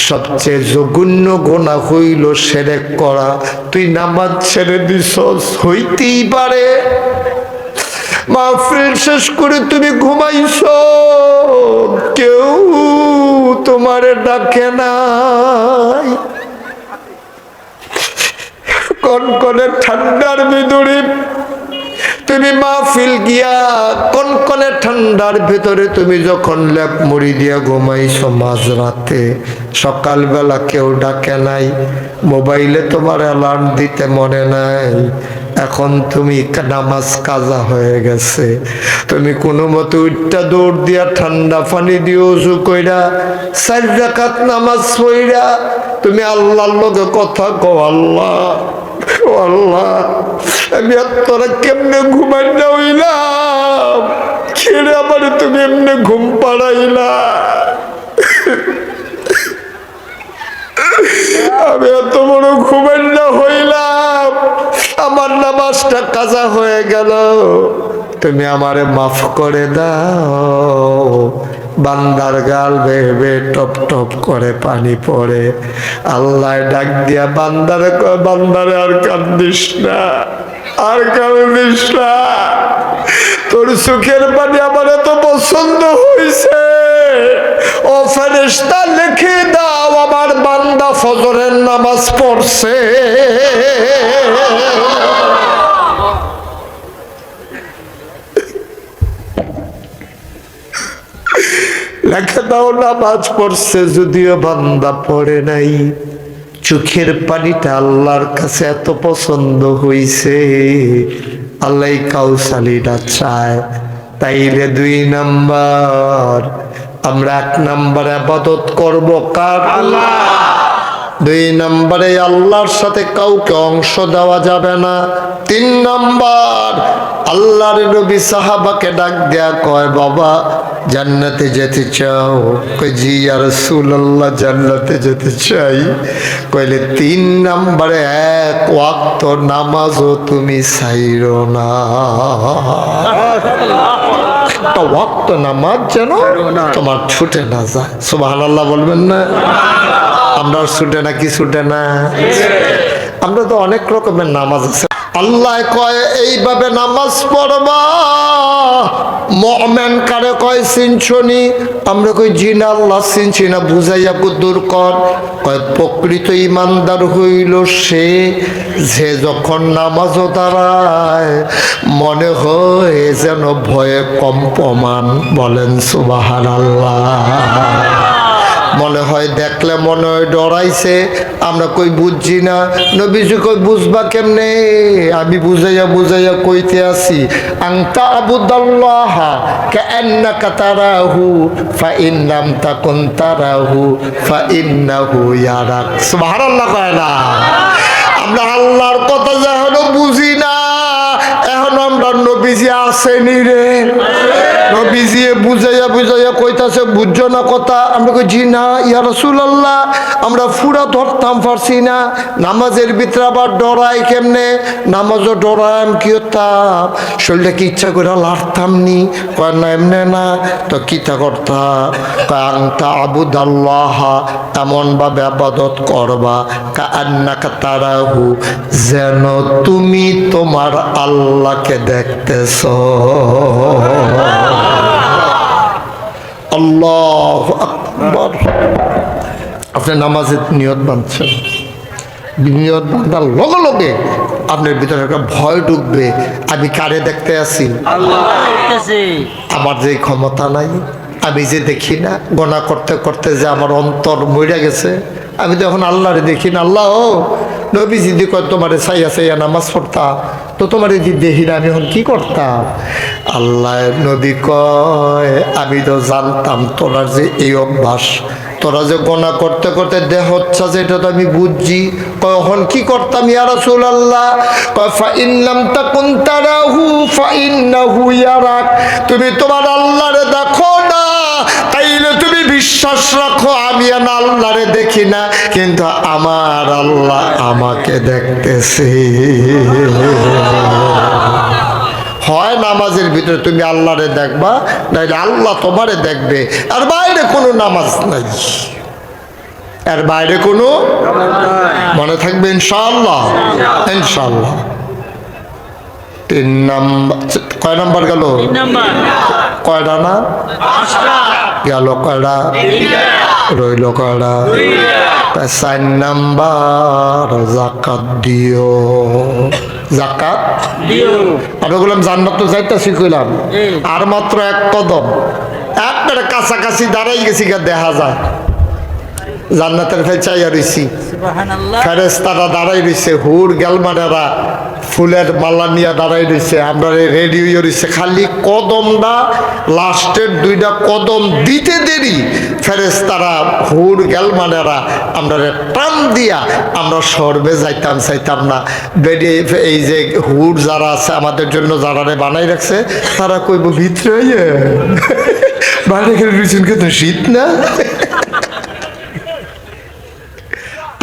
সবচেয়ে জঘন্য গুনাহ হইল শিরক করা। তুই নামাজ ছেড়ে দিছস, হইতেই পারে মাহফিল শেষ করে তুমি ঘুমাইছো, কেউ তোমারে ডাকে নাই, কনকনে ঠান্ডার ভিতরে তুমি মাহফিল গিয়া, কনকনে ঠান্ডার ভিতরে তুমি যখন লেপ মুড়ি দিয়া ঘুমাইছো মাঝরাতে, সকালবেলা কেউ ডাকে নাই, মোবাইলে তোমার অ্যালার্ম দিতে মনে নাই, এখন তুমি নামাজ কাজা হয়ে গেছে, তুমি কোনো মতো উঠটা দৌড় দিয়া ঠান্ডা পানি দিয়ে উজু কইরা 4 রাকাত নামাজ পড়িয়া তুমি আল্লাহর লগে কথা কও, আল্লাহ ও আল্লাহ, আমি আর তোরা কেমনে ঘুমাই না হইলাম, ছেড়ে আমার তুমি এমনি ঘুম পাড়াইলা, আমি এত বড় ঘুমাই না হইলাম, আমার নামাজটা কাজা হয়ে গেল, তুমি আমারে মাফ করে দাও। বান্দার গাল বেয়ে বেয়ে টপ টপ করে পানি পড়ে, আল্লাহ ডাক দিয়া বান্দারে কয়, বান্দারে আর কান্দিস না, আর কান্দিস না, তোর চোখের পানি আমার এত পছন্দ হয়েছে, ও ফেরেশতা লিখে দাও আমার বান্দা ফজরের নামাজ পড়ছে। লেখা দাও নামাজ পড়ছে, যদিও বান্দা পড়ে নাই, চোখের পানিটা আল্লাহর কাছে এত পছন্দ হইছে, আল্লাহ কাউসালিটা চায়। তাইলে 2 নাম্বার, আমরা 1 নাম্বার ইবাদত করব কার? আল্লাহ। 2 নাম্বারে আল্লাহর সাথে কাউকে অংশ দেওয়া যাবে না। 3 নাম্বার, আল্লাহর নবী সাহাবাকে ডাক দেয়া কয়, বাবা জান্নাতে যেতে চাও? কই জি ইয়া রাসূলুল্লাহ, জান্নাতে যেতে চাই। কইলে 3 নাম্বারে 1 ওয়াক্ত নামাজও তুমি ছাইরো না, একটা ওয়াক্ত নামাজ যেন তোমার ছুটে না যায়। সুবহানাল্লাহ বলবেন না? আমরা ছুটে না, কি ছুটে না? আমরা তো অনেক রকমের নামাজ আছে। আল্লাহ কয় এইভাবে নামাজ পড়বা। মুমিন কারে কয় চিনছনি? আমরা কই জি না আল্লাহ চিনছি না, বুঝাইয়া দূর কর। কয় প্রকৃত ইমানদার হইল সে, যে যখন নামাজও দাঁড়ায় মনে হয় যেন ভয়ে কম্পমান। বলেন সুবহানাল্লাহ। মনে হয় দেখলে মনে হয় ডরাইছে। আমরা কই বুঝছি না। নবীজি কই বুঝবা কেমনে? আমি বুঝাইয়া বুঝাইয়া কইতে আছি, আনতা আবুদাল্লাহ কাআন্নাকা তারাহু ফাইন লাম তাকুন তারাহু ফাইন্নাহু ইয়ারাক। সুবহানাল্লাহ কয় না? আমরা আল্লাহর কথা যখন বুঝি না, এখন আমরা নবীজি আসেনি রে, নবীজি বুঝাইয়া বুঝাইয়া কইতাছে বুঝছো না কথা। আমরা কই জি না ইয়া রাসূলুল্লাহ, আমরা পুরা ধরতাম পারছি না। নামাজের ভিতরে আবার ডরাই কেমনে? নামাজও ডরাইম কি হতাম, শরীরটা কি ইচ্ছা করে লাড়তাম নি? কয় না এমনে না, তো কিতা করতাম? আনতা আবুদাল্লাহ, এমন ভাবে ইবাদত করবা কাআন্নাকা তারাহু, যেন তুমি তোমার আল্লাহকে দেখতেছ। আল্লাহু আকবার। আপনি নামাজের নিয়ত বাঁধছেন, নিয়ত বাঁধার লগে লগে আপনার ভিতরে একটা ভয় ঢুকবে, আমি কারে দেখতে আছি? আমার যে ক্ষমতা নাই, আমি যে দেখি না, গোনা করতে করতে যে আমার অন্তর মরে গেছে, আমি তো এখন আল্লাহরে দেখি না। আল্লাহ নবী যদি কয় তোমারে চাইয়া চাইয়া নামাজ পড়তাম, তো তোমার যদি দেখি না আমি এখন কি করতাম? আল্লাহ নবী কয় আমি তো জানতাম তোমার যে এই অভ্যাস, তোরা যে গোনা করতে করতে দেহ হচ্ছে যে এটা তো আমি বুঝছি। কখন কি করতাম ইয়া রাসূলুল্লাহ? কয় ফা ইন লাম তাকুন তারাহু ফা ইন্নাহু ইয়ারাক। তুমি তোমার আল্লাহরে দেখো না, তাইলে তুমি বিশ্বাস রাখো আমি আল্লাহরে দেখি না, কিন্তু আমার আল্লাহ আমাকে দেখতেছে। হয় নামাজের ভিতরে তুমি আল্লাহরে দেখবা, নাইলে আল্লাহ তোমারে দেখবে। আর বাইরে কোনো নামাজ নাই, আর বাইরে কোনো মনে থাকবে ইনশাআল্লাহ। ইনশাআল্লাহ 3 নাম্বার, কয় নাম্বার গেল? কয়টা না গেল? কয়টা রইল? কয়টা? 4 নাম্বার যাকাত দিও। যাকাত দিও। আমি বললাম জান্নাত তো যাইতাছি, কইলাম আর মাত্র 1 কদম, একবারে কাছাকাছি দাঁড়াই গেছি, দেখা যায় জান্নাতের ফেল চাইয়া রইছি। ফেরেশতারা দাঁড়াই রইছে, হুর গেলমানেরা ফুলের মালা নিয়ে দাঁড়াই রইছে, আমরা রেডি হয়ে রইছে। খালি কদমটা লাস্টের 2টা কদম দিতে দেরি ফেরেশতারা হুর গেলমানেরা আমরা টান দিয়া আমরা সর্বে যাইতাম চাইতাম না। বেডি এই যে হুর যারা আছে আমাদের জন্য যারা বানাই রাখছে, তারা কইব ভিতরে বাইরে খেলে রয়েছেন, কিন্তু শীত না।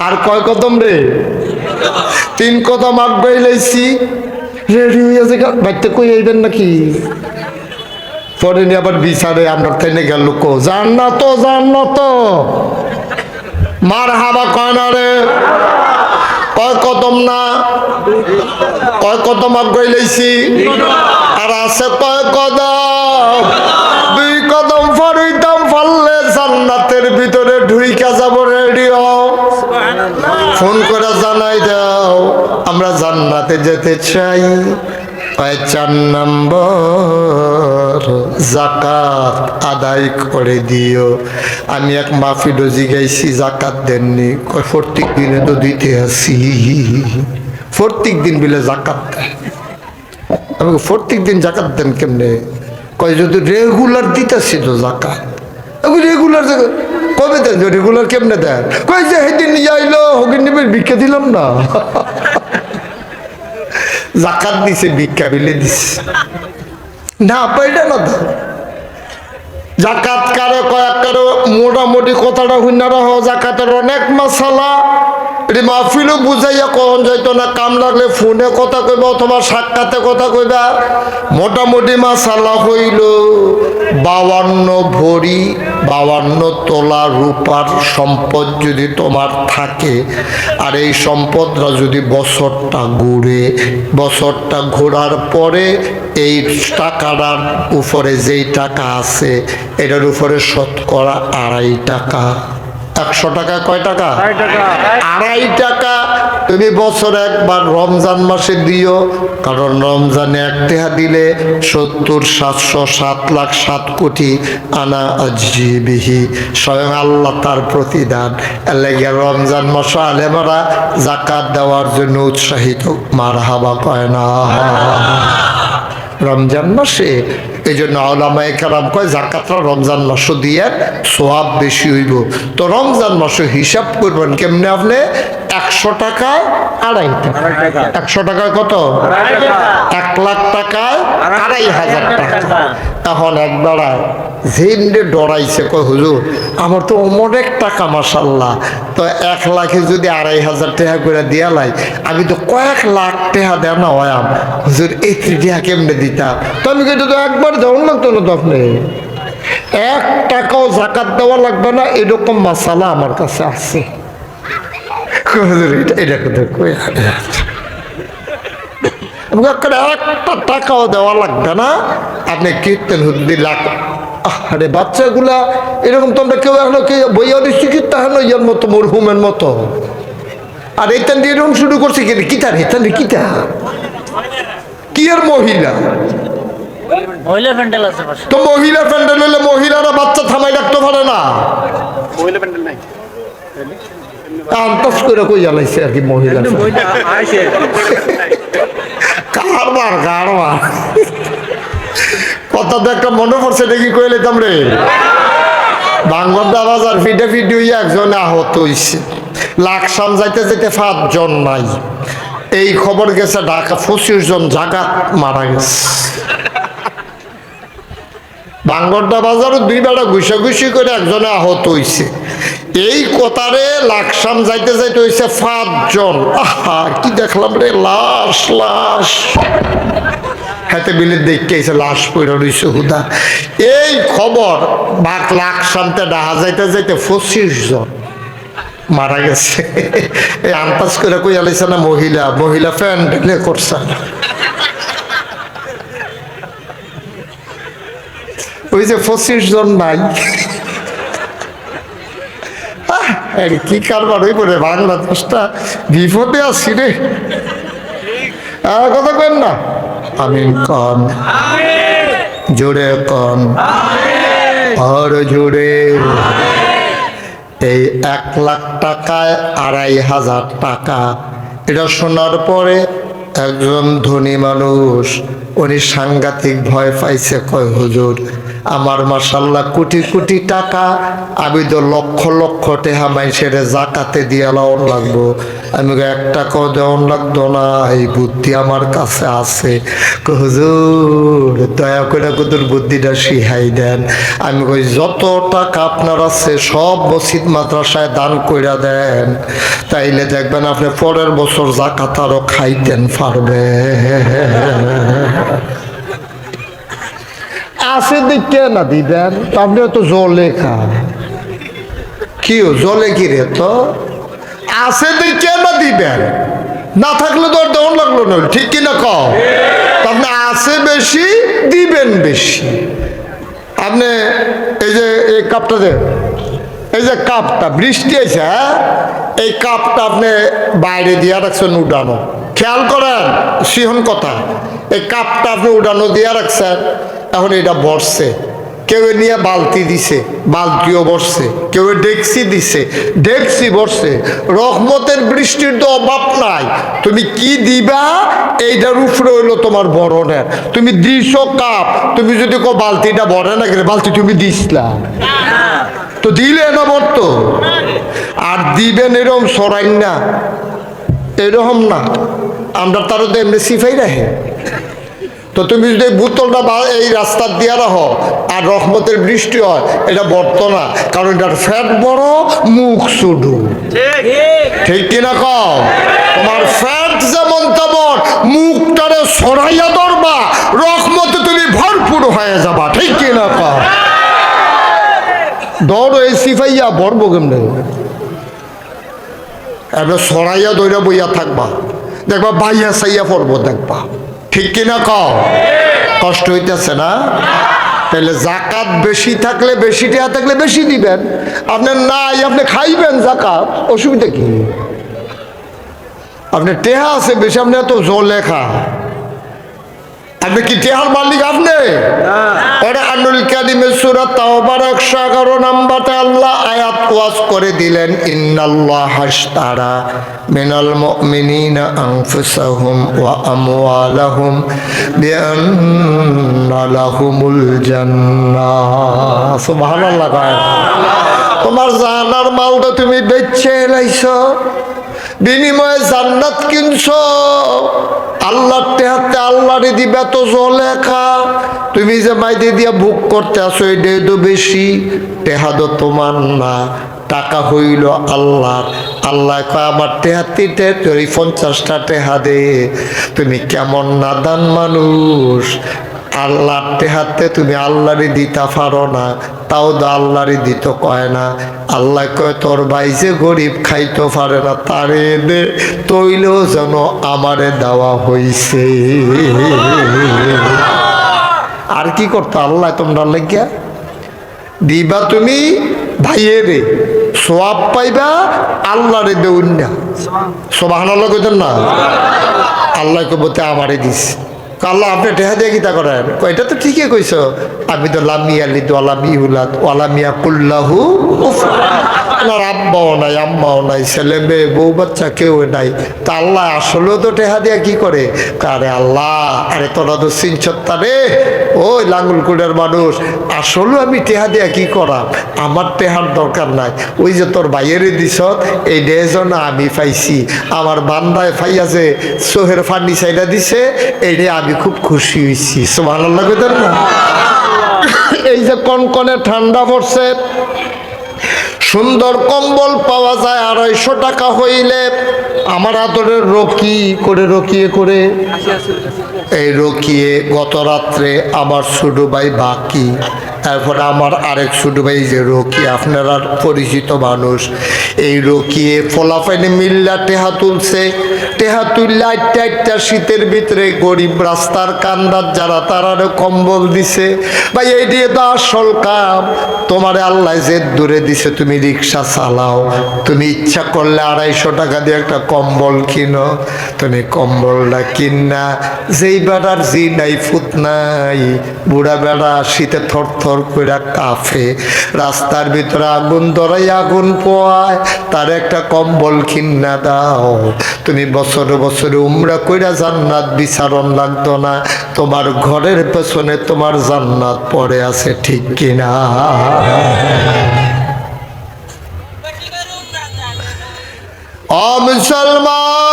আর কয় কদম রে? 3 কদম আগাই লাইছি, রেডি হয়ে যে বাইতে কই আইবেন নাকি? পরে নিয়ে আবার বিচারে আমরা ট্রেনে গেল, কো জান্নাত জান্নাত মারহাবা কয় না রে? কয় কদম না? কয় কদম আগাই লাইছি, আর আছে কয় কদম? 2 কদম ফরিতাম ফাললে জান্নাতের ভিতরে ঢুইকা যাব। রেডি হও, ফোন করে জানাই দাও আমরা জান্নাতে যেতে চাই। 4 নাম্বার যাকাত আদায় করে দিও। আমি এক মাহফিলও জিগাইছি জাকাত দেননি, কয় প্রত্যেক দিনে তো দিতে আসি, প্রত্যেক দিন বিলে জাকাত দেয়। আমি প্রত্যেক দিন জাকাত দেন কেমনে? কয় যদি রেগুলার দিতেছি তো জাকাত। রেগুলার কবে দেন? রেগুলার কেমনে দেন? কই যে সেদিন নিয়ে আইলো হকির নিবের ভিক্ষা দিলাম না। জাকাত দিছে, ভিক্ষা বিলে দিছে না, পাইটা না। জাকাত কারো কয়েক কারো মোটামুটি কথাটা হুইনারা হ, জাকাতের অনেক মাসালা মাহফিলও বুঝাইয়া কখন যাইতো না, কাম লাগলে ফোনে কথা কইবা অথবা সাক্ষাতে কথা কইবা। মোটামুটি মাসালা হইল 52 ভরি 52 তোলা রূপার সম্পদ যদি তোমার থাকে, আর এই সম্পদটা যদি বছরটা ঘুরে, বছরটা ঘোরার পরে এই টাকাটার উপরে যেই টাকা আছে এটার উপরে শতকরা 2.5 টাকা। 100 টাকা কয় টাকা? 2.5 টাকা তুমি বছরে একবার রমজান মাসে দিও, কারণ রমজানে 1 টাকা দিলে 70, 700, 7 লাখ 7 কোটি আনা আজিবিহি, স্বয়ং আল্লাহ তার প্রতিদান। এলাকা রমজান মাস আলেমারা যাকাত দেওয়ার জন্য উৎসাহিত, মারহাবা কয় না রমজান মাসে। এই জন্য ওলামায়ে কেরাম কয় জাকাতটা রমজান মাসও দিয়ে সোয়াব বেশি হইব। তো রমজান মাসে হিসাব করবেন কেমনে? আপনি 100 টাকায় 2.5 টাকা। 100 টাকায় কত? 1 লাখ টাকায় 2.5 টাকা। এখন একবার যেমনি ডরাইছে, কয় হুজুর আমার তো অনেক টাকা মাশাল্লাহ, তো 1 লাখে যদি 2.5 টাকা করে দিয়া লাই, আমি তো কয়েক লাখ টাকা দেয় না হয়াম, হুজুর এই টাকা কেমনে দিতাম? তো আমি কিন্তু তো একবার দেওয়ান লাগতো না, তো আপনি 1 টাকাও জাকাত দেওয়া লাগবে না, এরকম মাসালা আমার কাছে আছে। এটা কোথায় কই একটা টাকাও দেওয়া লাগবে না, আপনি কীর্তন হুদ্দি লাখ। আরে বাচ্চাগুলা এরকম তোমরা কেউ এখনো বইয়া দিচ্ছি কি তাহলে ইয়ার মতো মরহুমের মতো। আর এইটান দিয়ে এরকম শুরু করছে কি কিতার হেতান কিতা কি আর মহিলা তো মহিলা প্যান্ডেল হলে মহিলারা বাচ্চা থামাই রাখতে পারে না। আন্তাজ করে কই জ্বালাইছে আর কি মহিলা কারবার কারবার কথা তো একটা মনে পড়ছে দেখি কইলে তোমরে বাঙ্গরদা বাজার ফিডে ফিডে একজন আহত হইছে, লাকসাম যাইতে যেতে 5 জন নাই। এই খবর গেছে ঢাকা 25 জন জাগাত মারা গেছে। বাঙ্গরদা বাজারও 2 বেড়া ঘুষাঘুষি করে একজনে আহত হইছে। এই কথারে লাকসাম যাইতে যাইতে হইছে 5 জন। আহা কি দেখলাম রে, লাশ লাশ হাতে বিলে দেখতে লাশ পড়ে রইছে হুদা। এই খবর বাক লাকসামতে ডাহা যাইতে যাইতে 25 জন মারা গেছে। এই আন্দাজ করে কই আলাইছে না মহিলা, মহিলা ফ্যান ঢেলে করছে। ওই যে 25 জন নাই, কি কারবার হয়ে পড়ে বাংলাদেশটা বিপদে আছি রে। কথা কেন না আমিন কন, জোরে কন, আর জোরে। এই 1 লাখ টাকায় 2,500 টাকা, এটা শোনার পরে একজন ধনী মানুষ উনি সাংঘাতিক ভয় পাইছে। কয় হুজুর আমার মাশাআল্লাহ কোটি কোটি টাকা, আমি তো লক্ষ লক্ষ টাকা মাইসের জাকাতে দিয়ে লাউন লাগবো। আমি 1 টাকাও দেওয়ান লাগতো না, এই বুদ্ধি আমার কাছে আছে। হুজুর দয়া করে কুতুর বুদ্ধিটা শিখাই দেন। আমি কই যত টাকা আপনার আছে সব মসজিদ মাদ্রাসায় দান কইরা দেন, তাইলে দেখবেন আপনি পরের বছর জাকাত আরো খাইতেন পারবে। আছে দেখে না দিবেন, আপনি তো জলে খান। কি জলে কি রে, তো আছে দেখে না দিবেন, না থাকলে তো দেওয়ান লাগলো না, ঠিক কিনা কও? আপনি আছে বেশি দিবেন বেশি। আপনি এই যে এই কাপটা দেন, এই যে কাপটা বৃষ্টি আছে, হ্যাঁ এই কাপটা আপনি বাইরে দিয়ে রাখছেন উঠানো, খেয়াল করেন সিহন কথা। এই কাপটা আপনি উঠানো দিয়ে রাখছেন, এখন এটা বসছে, কেউ নিয়ে বালতি দিছে, বালতিও বসছে, কেউ ডেকসি দিছে, ডেকসি বসছে। রহমতের বৃষ্টির তো অভাব নাই, তুমি কি দিবা এইটার উপরে হইলো তোমার বরণের। তুমি দিছো কাপ, তুমি যদি কো বালতিটা ভরে না গেলে, বালতি তুমি দিসলা তো দিলে না বর্ত, আর দিবেন এরকম সরাইন না, এরকম না। আমরা তারও তো এমনি সিফাই রাখে। তো তুমি যদি বোতলটা এই রাস্তার দিয়ে রাখো আর রহমতের বৃষ্টি হয়, এটা বর্ত না, কারণ এটার ফ্যাট বড়, মুখ শুধু, ঠিক কিনা কও? তোমার ফ্যাট যেমন তেমন, মুখটারে সরাইয়া ধরবা, রহমতে তুমি ভরপুর হয়ে যাবা, ঠিক কিনা কও? ধরো এই সিফাইয়া ভরবো কেমনে, এবার সরাইয়া দইরা বইয়া থাকবা, দেখবা বাইয়া সাইয়া পড়বো, দেখবা, ঠিক কিনা কও? কষ্ট হইতেছে না? তাহলে জাকাত বেশি থাকলে, বেশি টাকা থাকলে বেশি দিবেন। আপনার নাই, আপনি খাইবেন জাকাত, অসুবিধা কি? আপনার টেহা আছে বেশি, আপনি এত জলে খা, আপনি কি টেহার মালিক? আপনি ওরা আনুল কাদিমের সূরা তাওবার 111 নম্বরে আল্লাহ আয়াত ওয়াজ করে দিলেন, ইন্নাল্লাহ হাশতারা মিনাল মুমিনিনা আনফুসাহুম ওয়া আমওয়ালাহুম বিআন্না লাহুমুল জান্নাহ। সুবহানাল্লাহ। তোমার জানার মালটা তুমি বেচে লাইছো, বিনিময়ে জান্নাত কিনছো। আল্লাহর টেহাতে আল্লাহরে দিবা তো জলে খা। তুমি যে মাইদে দিয়া বুক করতে আসো, এটাই তো বেশি। টেহা তো তোমার না, টাকা হইল আল্লাহর। আল্লাহ কয় আমার টেহাতিতে তুই 50টা টেহা দে। তুমি কেমন নাদান মানুষ, আল্লাহর টেহাতে তুমি আল্লাহরে দিতে পারো না, তাও তো আল্লাহরে দিতে কয় না। আল্লাহ কয় তোর ভাই যে গরিব খাইতে পারে না, তারে দে, তৈলেও যেন আমারে দেওয়া হইছে। আর কি করতো আল্লাহ তোমরা লেগিয়া দিবা, তুমি ভাইয়েরে সোয়াব পাইবা, আল্লাহরে দেউন না। সুবহানাল্লাহ কইতেন না? আল্লাহ কবতে আমারে দিস, আল্লাহ আপনি টেহা দিয়ে গীতা করেন, এটা তো ঠিকই কইছ, আমি তো লামি আলিদ ওয়ালামি উলাদ ওয়ালামিয়া কুল্লাহু আপনার আব্বাও নাই আম্মাও নাই ছেলে মেয়ে বউ বাচ্চা কেউ নাই, তা আল্লাহ আসলেও তো টেহা দিয়া কি করে? আরে আল্লাহ, আরে তোরা তো চিনছত্তা রে, ওই লাঙ্গুলকুড়ের মানুষ, আসলেও আমি টেহা দিয়া কি করাম? আমার টেহার দরকার নাই, ওই যে তোর ভাইয়েরই দিছ এই ডেজন আমি পাইছি, আমার বান্দায় পাইয়াছে সোহের ফার্নিচারটা দিছে, এইটা আমি খুব খুশি হয়েছি। সুবহানাল্লাহ কইতেন না? এই যে কনকনে ঠান্ডা পড়ছে, সুন্দর কম্বল পাওয়া যায় 250 টাকা হইলে, আমার আদরের রকিয়ে করে এই রকিয়ে গত রাত্রে আমার ছোট ভাই বাকি, তারপরে আমার আরেক ছোট ভাই যে রকি, আপনারা পরিচিত মানুষ, এই রকিয়ে ফলাফাইনে মিল্লা টেহা তুলছে, টেহা তুললে 8টা শীতের ভিতরে গরিব রাস্তার কান্দার যারা তারারে কম্বল দিছে। ভাই এই দিয়ে তো আসল কাম, তোমারে আল্লাহ যে দূরে দিছে, তুমি রিক্সা চালাও, তুমি ইচ্ছা করলে 250 টাকা দিয়ে একটা কম্বল কিনো, তুমি কম্বলটা কিনা যেই বেড়ার জি নাই ফুত নাই, বুড়া বেড়া শীতে থর থর করে কাফে, রাস্তার ভিতরে আগুন ধরাই আগুন পোয়ায়, তার একটা কম্বল কিনা দাও, তুমি বছরে বছরে উমরা কইরা জান্নাত বিচারণ লাগতো না, তোমার ঘরের পেছনে তোমার জান্নাত পড়ে আছে, ঠিক কিনা?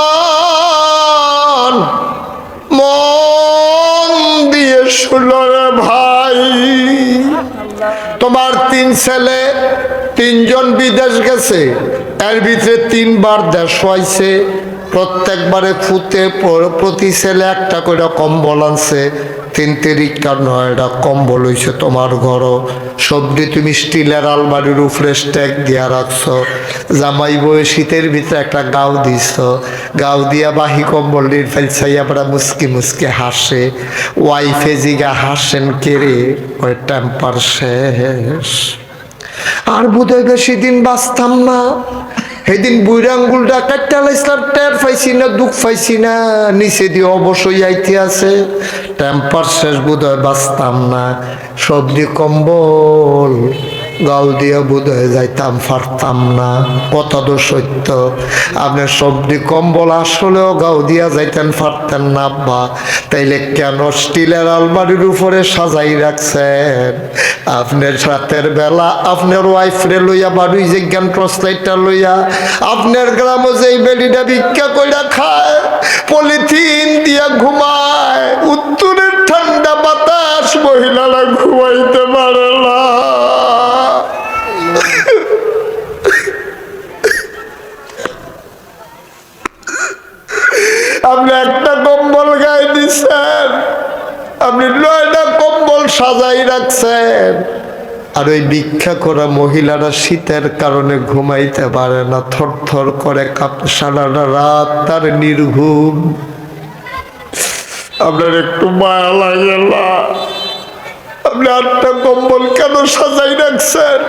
মুসলমান মন দিয়ে শুনো রে ভাই, তোমার 3 ছেলে 3 জন বিদেশ গেছে, এর ভিতরে 3 বার দেশ হয়েছে, প্রত্যেকবারে ফুতে প্রতি ছেলে একটা করে কম্বল আনছে, 3 তিরিকা 9টা কম্বল হয়েছে তোমার ঘর। সবজি তুমি স্টিলের আলমারির উপরে স্ট্যাক দিয়া রাখছো, জামাই বয়ে শীতের ভিতরে একটা গাও দিছ, গাও দিয়া বাহি কম্বল নিয়ে ফেলছাইয়া পড়া মুসকি মুসকি হাসে, ওয়াইফে জিগা হাসেন কেড়ে, ওই টেম্পার শেষ, আর বোধহয় বেশি দিন বাঁচতাম না, সেদিন বুড়া আঙ্গুলটা কাটতে লাইছিলাম, টের পাইছি না, দুঃখ পাইছি না, নিচে দিয়ে অবশ্যই আইতে আছে, টেম্পার শেষ, বোধহয় বাঁচতাম না, সবজি কম্বল গাল দিয়ে বোধহয় যাইতাম পারতাম না, কথা তো সত্য, আপনার সবজি কম্বল আসলেও গাও দিয়া যাইতেন পারতেন না আব্বা, তাইলে কেন স্টিলের আলমারির উপরে সাজাই রাখছেন? আপনার রাতের বেলা আপনার ওয়াইফরে লইয়া বাড়ি যে জ্ঞান টর্চলাইটটা লইয়া আপনার গ্রামে যে বেডিটা ভিক্ষা কইরা খায়, পলিথিন দিয়া ঘুমায়, উত্তরের ঠান্ডা বাতাস মহিলারা ঘুমাইতে পারে না, আপনি একটা কম্বল গায়ে দিচ্ছেন, আপনি 9টা কম্বল সাজাই রাখছেন, আর ওই ভিক্ষা করা মহিলারা শীতের কারণে ঘুমাইতে পারে না, থর থর করে কাঁপে সারাটা রাত, তার নির্ঘুম। আপনার একটু মায়া লাগে না? আপনি 8টা কম্বল কেন সাজাই রাখছেন?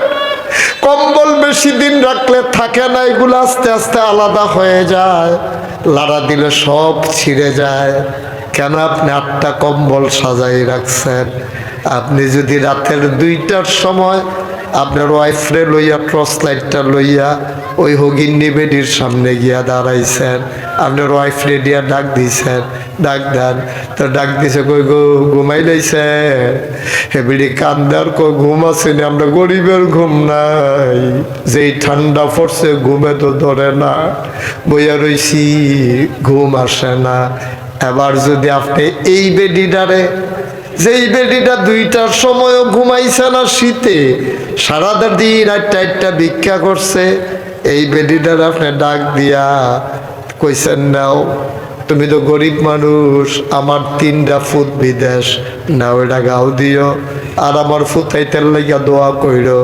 কম্বল বেশি দিন রাখলে থাকে না, এগুলো আস্তে আস্তে আলাদা হয়ে যায়, লাড়া দিলে সব ছিঁড়ে যায়, কেন আপনি 8টা কম্বল সাজাই রাখছেন? আপনি যদি রাতের 2টার সময় আপনার ওয়াইফরে লইয়া টর্চ লাইটটা লইয়া ওই হগিন্নি বেডির সামনে গিয়া দাঁড়াইছেন, আপনার ওয়াইফরে দিয়া ডাক দিয়েছেন, ডাক দেন, তো ডাক দিছে কই গো ঘুমাই লাইছে, হে বেডি কান্দার কই ঘুম আসেনি, আমরা গরিবের ঘুম নাই, যেই ঠান্ডা পড়ছে ঘুমে তো ধরে না, বইয়া রইছি ঘুম আসে না। এবার যদি আপনি এই বেডিটারে, যেই বেডিটা 2টার সময়ও ঘুমাইছে না শীতে, সারাটা দিন 8টা ভিক্ষা করছে, এই বেডিটার আপনি ডাক দিয়া কইছেন নাও, তুমি তো গরিব মানুষ, আমার 3টা ফুট বিদেশ, নাও এটা গাও দিও, আর আমার ফুতাইতের লাগিয়া দোয়া কইরো,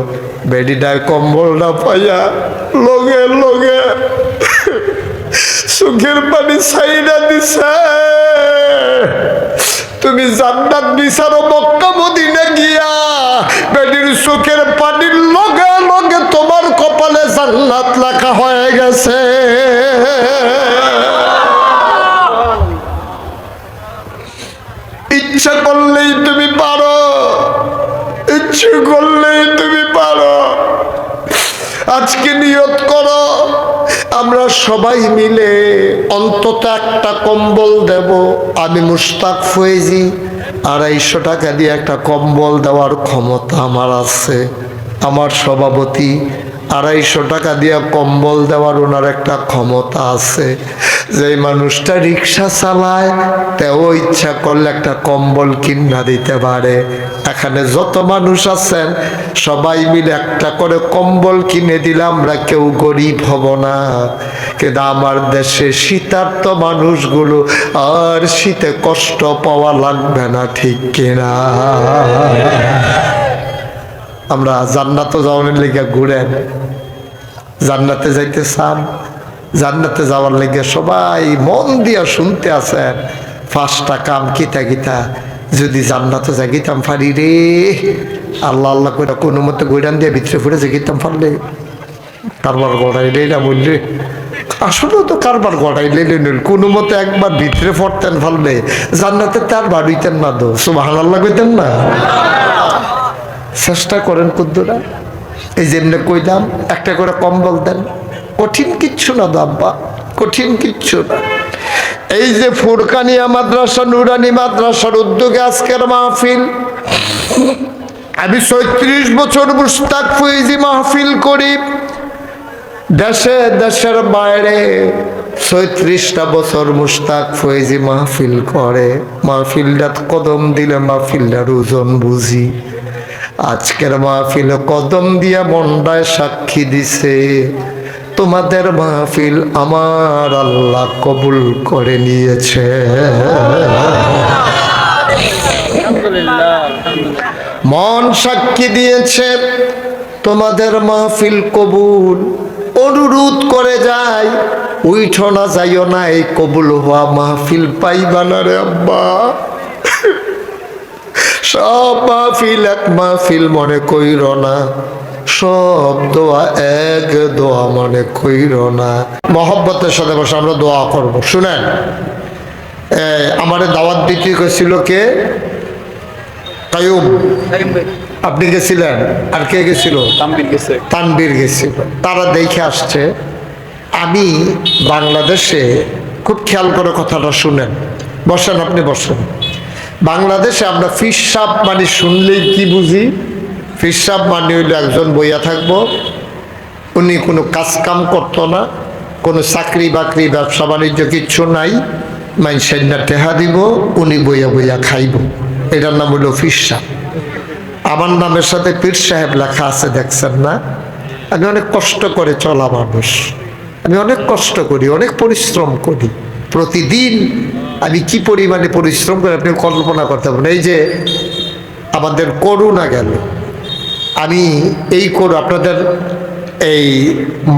বেডিটায় কম্বলটা পাইয়া লগে লগে সুখের পানি ছাইড়া দিছে। তুমি জান্নাত বিচারো মক্কা মদিনা গিয়া, বেডির চোখের পানির লগে লগে তোমার কপালে জান্নাত লেখা হয়ে গেছে। আজকে নিয়ত করো আমরা সবাই মিলে অন্তত একটা কম্বল দেব। আমি মুশতাক ফয়েজি 250 টাকা দিয়ে একটা কম্বল দেওয়ার ক্ষমতা আমার আছে। আমার সভাপতি 250 টাকা দিয়ে কম্বল দেওয়ার ওনার একটা ক্ষমতা আছে। যে মানুষটা রিক্সা চালায় তেও ইচ্ছা করলে একটা কম্বল কিনা দিতে পারে। এখানে যত মানুষ আছেন সবাই মিলে একটা করে কম্বল কিনে দিলে আমরা কেউ গরিব হব না। কিন্তু আমার দেশে শীতার্ত মানুষগুলো আর শীতে কষ্ট পাওয়া লাগবে না, ঠিক কিনা? আমরা জান্নাতে যাওয়ার লেগে ঘুরেন, জান্নাতে যাইতে চান, জান্নাতে যাওয়ার লেগে সবাই মন দিয়া শুনতে আছেন। 5টা কাম কিতা কিতা যদি জান্নাতে জাগিতাম পারি রে, আল্লাহ আল্লাহ করে কোনো মতো গৈরান দিয়ে ভিতরে ফুটে জাগিতাম পারলে কারবার গড়াইলে না বললে। আসলে তো কারবার গড়াইলে কোনো মতো একবার ভিতরে পড়তেন পারলে জান্নাতে তার বাড়িতেন না, তো সুবহানাল্লাহ কইতেন না? চেষ্টা করেন কুদ্দুরা। এই যেমনি কইলাম একটা করে কম্বল দেন, কঠিন কিচ্ছু না আব্বা, কঠিন কিচ্ছু না। এই যে ফুরকানিয়া মাদ্রাসা নুরানি মাদ্রাসার উদ্যোগে আজকের মাহফিল, আমি 36 বছর মুশতাক ফয়েজি মাহফিল করি দেশে দেশের বাইরে। 36টা বছর মুশতাক ফয়েজি মাহফিল করে। মাহফিলটা কদম দিলে মাহফিলটার ওজন বুঝি। আজকের মাহফিল কদম দিয়া মন্ডায় সাক্ষী দিছে তোমাদের মাহফিল আমার আল্লাহ কবুল করে নিয়েছে। মন সাক্ষী দিয়েছে তোমাদের মাহফিল কবুল। অনুরোধ করে যায় উঠো না, যাইও না, এই কবুল হওয়া মাহফিল পাইবা না রে আব্বা। সব মাহফিল এক মাহফিল মনে কইর না, সব দোয়া এক দোয়া মনে কইর না। মহব্বতের সাথে বসে আমরা দোয়া করব। শুনেন, আমার দাওয়াত দিতে গেছিল কে? কায়ুম, আপনি গেছিলেন? আর কে গেছিল? তানবীর গেছিল। তারা দেখে আসছে। আমি বাংলাদেশে খুব খেয়াল করে কথাটা শুনেন, বসেন, আপনি বসেন। বাংলাদেশে আমরা ফিরসাব মানে শুনলেই কি বুঝি? ফিরসাব মানে হইল একজন বইয়া থাকবো, উনি কোনো কাজ কাম করতো না, কোনো চাকরি বাকরি ব্যবসা বাণিজ্য কিচ্ছু নাই, মানুষের না টেহা দিব, উনি বইয়া বইয়া খাইব। এটার নাম হইল ফিরসাব। আমার নামের সাথে পীর সাহেব লেখা আছে, দেখছেন না? আমি অনেক কষ্ট করে চলা মানুষ, আমি অনেক কষ্ট করি, অনেক পরিশ্রম করি। প্রতিদিন আমি কি পরিমাণে পরিশ্রম করে আপনি কল্পনা করতে পারেন। এই যে আমাদের করোনা গেল, আমি এই আপনাদের এই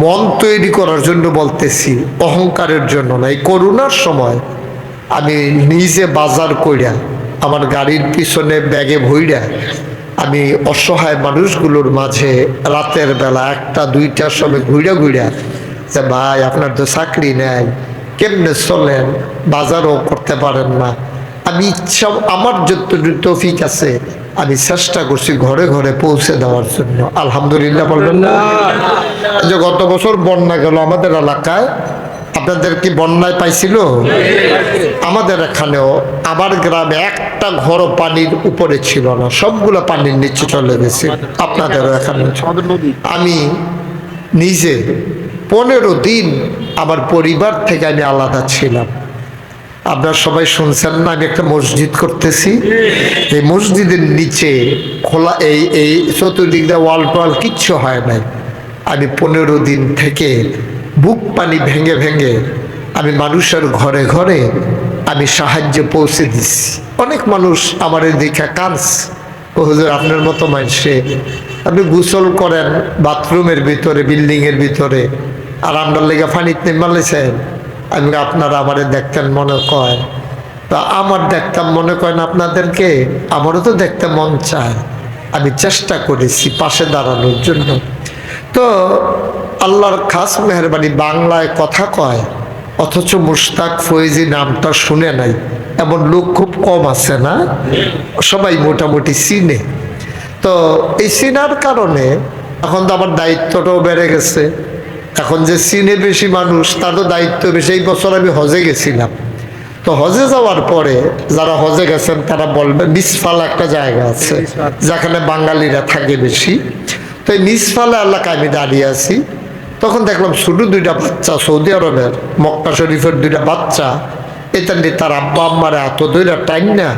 মন তৈরি করার জন্য বলতেছি, অহংকারের জন্য না। এই করোনার সময় আমি নিজে বাজার কইরা আমার গাড়ির পিছনে ব্যাগে ভইরা আমি অসহায় মানুষগুলোর মাঝে রাতের বেলা 1টা 2টার সময় ঘুরা ঘুরা যে ভাই আপনার তো চাকরি নেই, কেমনে চলেন, বাজারও করতে পারেন না, আমি ইচ্ছা আমার যতটুকু তৌফিক আছে আমি চেষ্টা করছি ঘরে ঘরে পৌঁছে দেওয়ার জন্য। আলহামদুলিল্লাহ বলবেন না? যে গত বছর বন্যা গেল আমাদের এলাকায়, আপনাদের কি বন্যায় পাইছিল? আমাদের এখানেও, আমার গ্রামে একটা ঘরও পানির উপরে ছিল না, সবগুলো পানির নিচে চলে গেছে। আপনাদেরও এখানে। আমি নিজে 15 দিন আমার পরিবার থেকে আমি আলাদা ছিলাম। আপনারা সবাই শুনছেন না, আমি একটা মসজিদ করতেছি। এই মসজিদের নিচে খোলা এই চতুর্দিক দিয়ে ওয়াল টোয়াল কিচ্ছু হয় নাই। আমি 15 দিন থেকে বুক পানি ভেঙে ভেঙে আমি মানুষের ঘরে ঘরে আমি সাহায্য পৌঁছে দিচ্ছি। অনেক মানুষ আমার দেখে কাঁদছে, ও হুজুর আপনার মতো মানুষে আপনি গোসল করেন বাথরুমের ভিতরে, বিল্ডিংয়ের ভিতরে, আর আমরা লেগে পানিতে মালেছেন। আমি আপনারা আমারে দেখতেন মনে কয়, তা আমার দেখতাম মনে করেন আপনাদেরকে, আমারও তো দেখতে মন চায়। আমি চেষ্টা করেছি পাশে দাঁড়ানোর জন্য। তো আল্লাহর খাস মেহরবানি, বাংলায় কথা কয় অথচ মুশতাক ফয়েজি নামটা শুনে নাই এমন লোক খুব কম আছে না? সবাই মোটামুটি চিনে। তো এই চিনার কারণে এখন তো আবার দায়িত্বটাও বেড়ে গেছে। এখন যে চীনে বেশি মানুষ, তারও দায়িত্ব বেশি। এই বছর আমি হজে গেছিলাম, তো হজে যাওয়ার পরে যারা হজে গেছেন তারা বলবে মিসফালা একটা জায়গা আছে যেখানে বাঙালিরা থাকে বেশি। তো এই মিসফালা এলাকায় আমি দাঁড়িয়ে আছি, তখন দেখলাম ছোটো দুইটা বাচ্চা, সৌদি আরবের মক্কা শরীফের দুইটা বাচ্চা, এটা নিয়ে তার আব্বা আম্মারা এত দুইটা টাইম না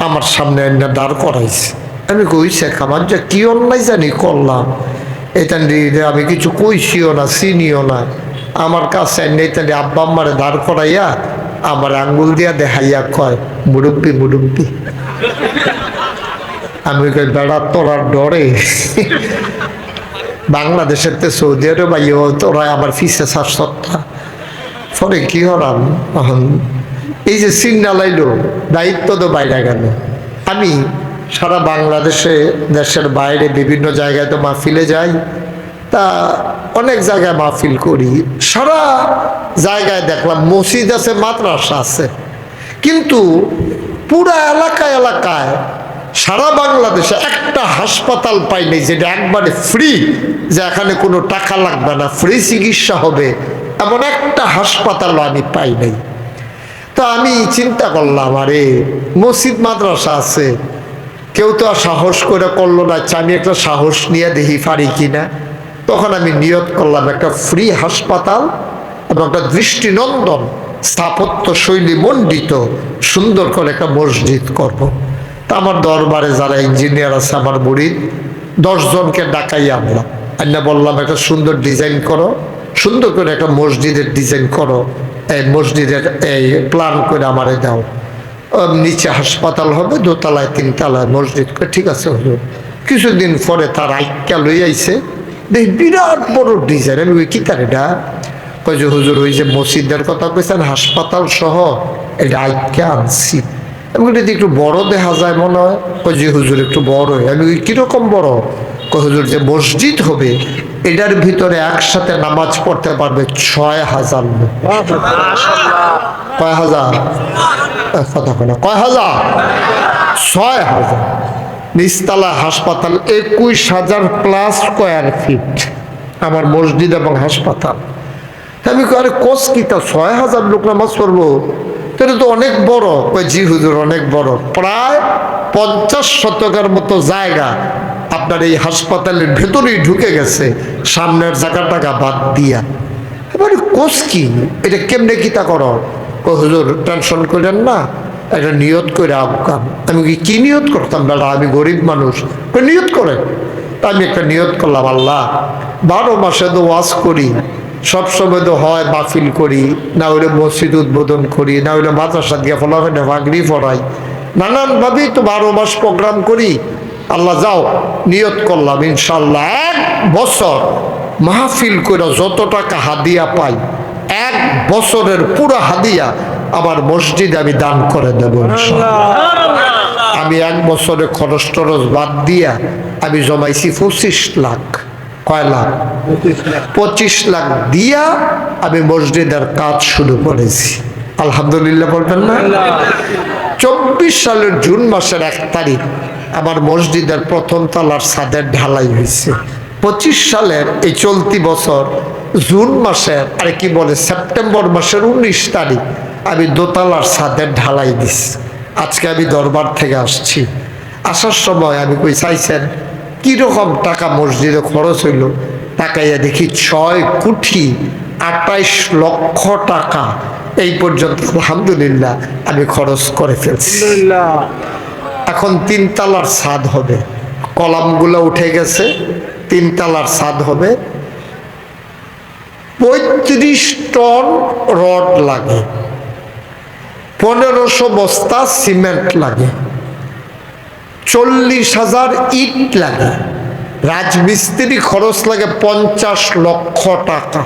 আমার সামনে এনে দাঁড় করাইছে। আমি কইছে আমার যে কি অন্যায় জানি করলাম, এটা নিয়ে আমি কিছু কইছিও না, চিনিও না। আমার কাছে এনে এটা নিয়ে আব্বা আম্মারে দাঁড় করাইয়া আমার আঙ্গুল দিয়া দেখাইয়া কয় মুরব্বি মুরব্বি। আমি কই বেড়া তোরার ডরে বাংলাদেশের তো সৌদি আরব তোরা আমার ফিসে সত্তা পরে কি হলাম। এই যে চিন্না লাইলো, দায়িত্ব তো বাইরে গেল। আমি সারা বাংলাদেশে, দেশের বাইরে বিভিন্ন জায়গায় তো মাহফিলে যাই, তা অনেক জায়গায় মাহফিল করি। সারা জায়গায় দেখলাম মসজিদ আছে, মাদ্রাসা আছে, কিন্তু পুরা এলাকায় এলাকায় সারা বাংলাদেশে একটা হাসপাতাল পাইনি যেটা একবারে ফ্রি, যে এখানে কোনো টাকা লাগবে না, ফ্রি চিকিৎসা হবে, এমন একটা হাসপাতাল আমি পাই নাই। তো আমি চিন্তা করলাম, আরে মসজিদ মাদ্রাসা আছে, কেউ তো আর সাহস করে করলো না, আমি একটা সাহস নিয়ে দেখি পারি কিনা। তখন আমি নিয়ত করলাম একটা ফ্রি হাসপাতাল এবং একটা দৃষ্টিনন্দন স্থাপত্য শৈলী মণ্ডিত সুন্দর করে একটা মসজিদ করব। তা আমার দরবারে যারা ইঞ্জিনিয়ার আছে, আমার মুরিদ 10 জনকে ডাকাই আনলাম, আন্না বললাম একটা সুন্দর ডিজাইন করো, সুন্দর করে একটা মসজিদের ডিজাইন করো, এই মসজিদের এই প্ল্যান করে আমারে দাও। নিচে হাসপাতাল হবে, দোতলায় 3 তলায় মসজিদ করে। ঠিক আছে হুজুর। কিছুদিন পরে তার আইক্যা লই আইছে, দেখ বিরাট বড় ডিজাইন। আমি কি তার এটা কই যে হুজুর ওই যে মসজিদের কথা কইছেন হাসপাতাল সহ এটা আইক্যা আনছি। আমি যদি একটু বড় দেখা যায় মনে হয়। কই যে হুজুর একটু বড়। আমি কিরকম বড়? কই হুজুর যে মসজিদ হবে এটার ভিতরে একসাথে নামাজ পড়তে পারবে 6000 লোক। কয় হাজার? কথা কয় কয় হাজার? 6000। নিচতলা হাসপাতাল 21,000 প্লাস স্কোয়ার ফিট আমার মসজিদ এবং হাসপাতাল। আমি আরে কোস কিতা 6000 লোক নামাজ পড়বো, এটা তো অনেক বড়। কই জি হুজুর অনেক বড়, প্রায় 50 শতকের মতো জায়গা আপনার এই হাসপাতালের ভেতরেই ঢুকে গেছে, সামনের জায়গাটাকে বাদ দিয়া। এবারে কোস কি, এটা কেমনে কিতা করো? কই হুজুর টেনশন করেন না, একটা নিয়ত করে আবকান। আমি কি নিয়ত করতাম? বেটা আমি গরিব মানুষ। নিয়ত করে। আমি একটা নিয়ত করলাম, আল্লাহ 12 মাসে তো ওয়াজ করি, সবসময় তো হয় মাহফিল করি, না হলে মসজিদ উদ্বোধন করি, না হলে মাদ্রাসা দিয়ে ফলাফেনে ভাগরি পড়াই, নানানভাবেই তো 12 মাস প্রোগ্রাম করি। আল্লাহ যাও নিয়ত করলাম ইনশাল্লাহ 1 বছর মাহফিল করে যত টাকা হাদিয়া পাই 1 বছরের পুরো হাদিয়া আমার মসজিদে আমি দান করে দেবো। আমি 1 বছরে খরচ টরচ বাদ দিয়া আমি জমাইছি 25 লাখ। কয় লাখ? 25 লাখ দিয়া আমি মসজিদের কাজ শুরু করেছি। আলহামদুলিল্লাহ বলবেন না? 24 সালের জুন মাসের 1 তারিখ আমার মসজিদের 1ম তলার ছাদের ঢালাই হয়েছে। 25 সালের এই চলতি বছর জুন মাসের কি বলে সেপ্টেম্বর মাসের 19 তারিখ আমি দোতলার ছাদের ঢালাই দিছি। আজকে আমি দরবার থেকে আসছি, আসার সময় আমি কই চাইছেন কিরকম টাকা মসজিদে খরচ হইল, টাকাইয়া দেখি 6,28 লক্ষ টাকা এই পর্যন্ত আলহামদুলিল্লাহ আমি খরচ করে ফেলছি। এখন 3 তলার ছাদ হবে, কলামগুলো উঠে গেছে, 3 তলার ছাদ হবে। 35 টন রড লাগে, 1500 বস্তা সিমেন্ট লাগে, 40,000 ইট লাগে, রাজমিস্ত্রি খরচ লাগে 50 লক্ষ টাকা।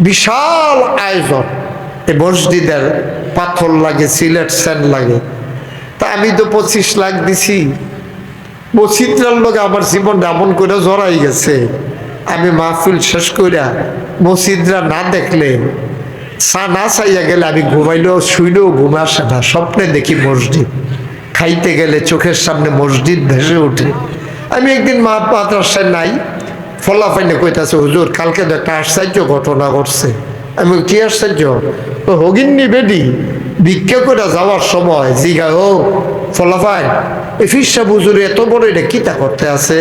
বিশাল আয়োজন। এই মসজিদের পাথর লাগে, সিলেট স্যান্ড লাগে। তা আমি তো 25 লাখ দিছি। মসজিদটার লোক আমার জীবন এমন করে জড়াই গেছে, আমি মাহফিল শেষ কইরা মসজিদরা না দেখলে না চাইয়া গেলে আমি ঘুমাইলেও শুইলেও ঘুম আসে না, স্বপ্নে দেখি মসজিদ। খাইতে গেলে চোখের সামনে মসজিদ ভেসে ওঠে। আমি একদিন মাদ্রাসায় নাই, ফলাফাইনে কইতাছে হুজুর কালকে তো একটা আশ্চর্য ঘটনা ঘটছে। আমি বলি, কি আশ্চর্য? ও হগিন্নি বেডি ভিক্ষা করে যাওয়ার সময় জিগা, ও ফলাফাইন এই ফিরসা হুজুর এত বড় এটা কিতা করতে আছে?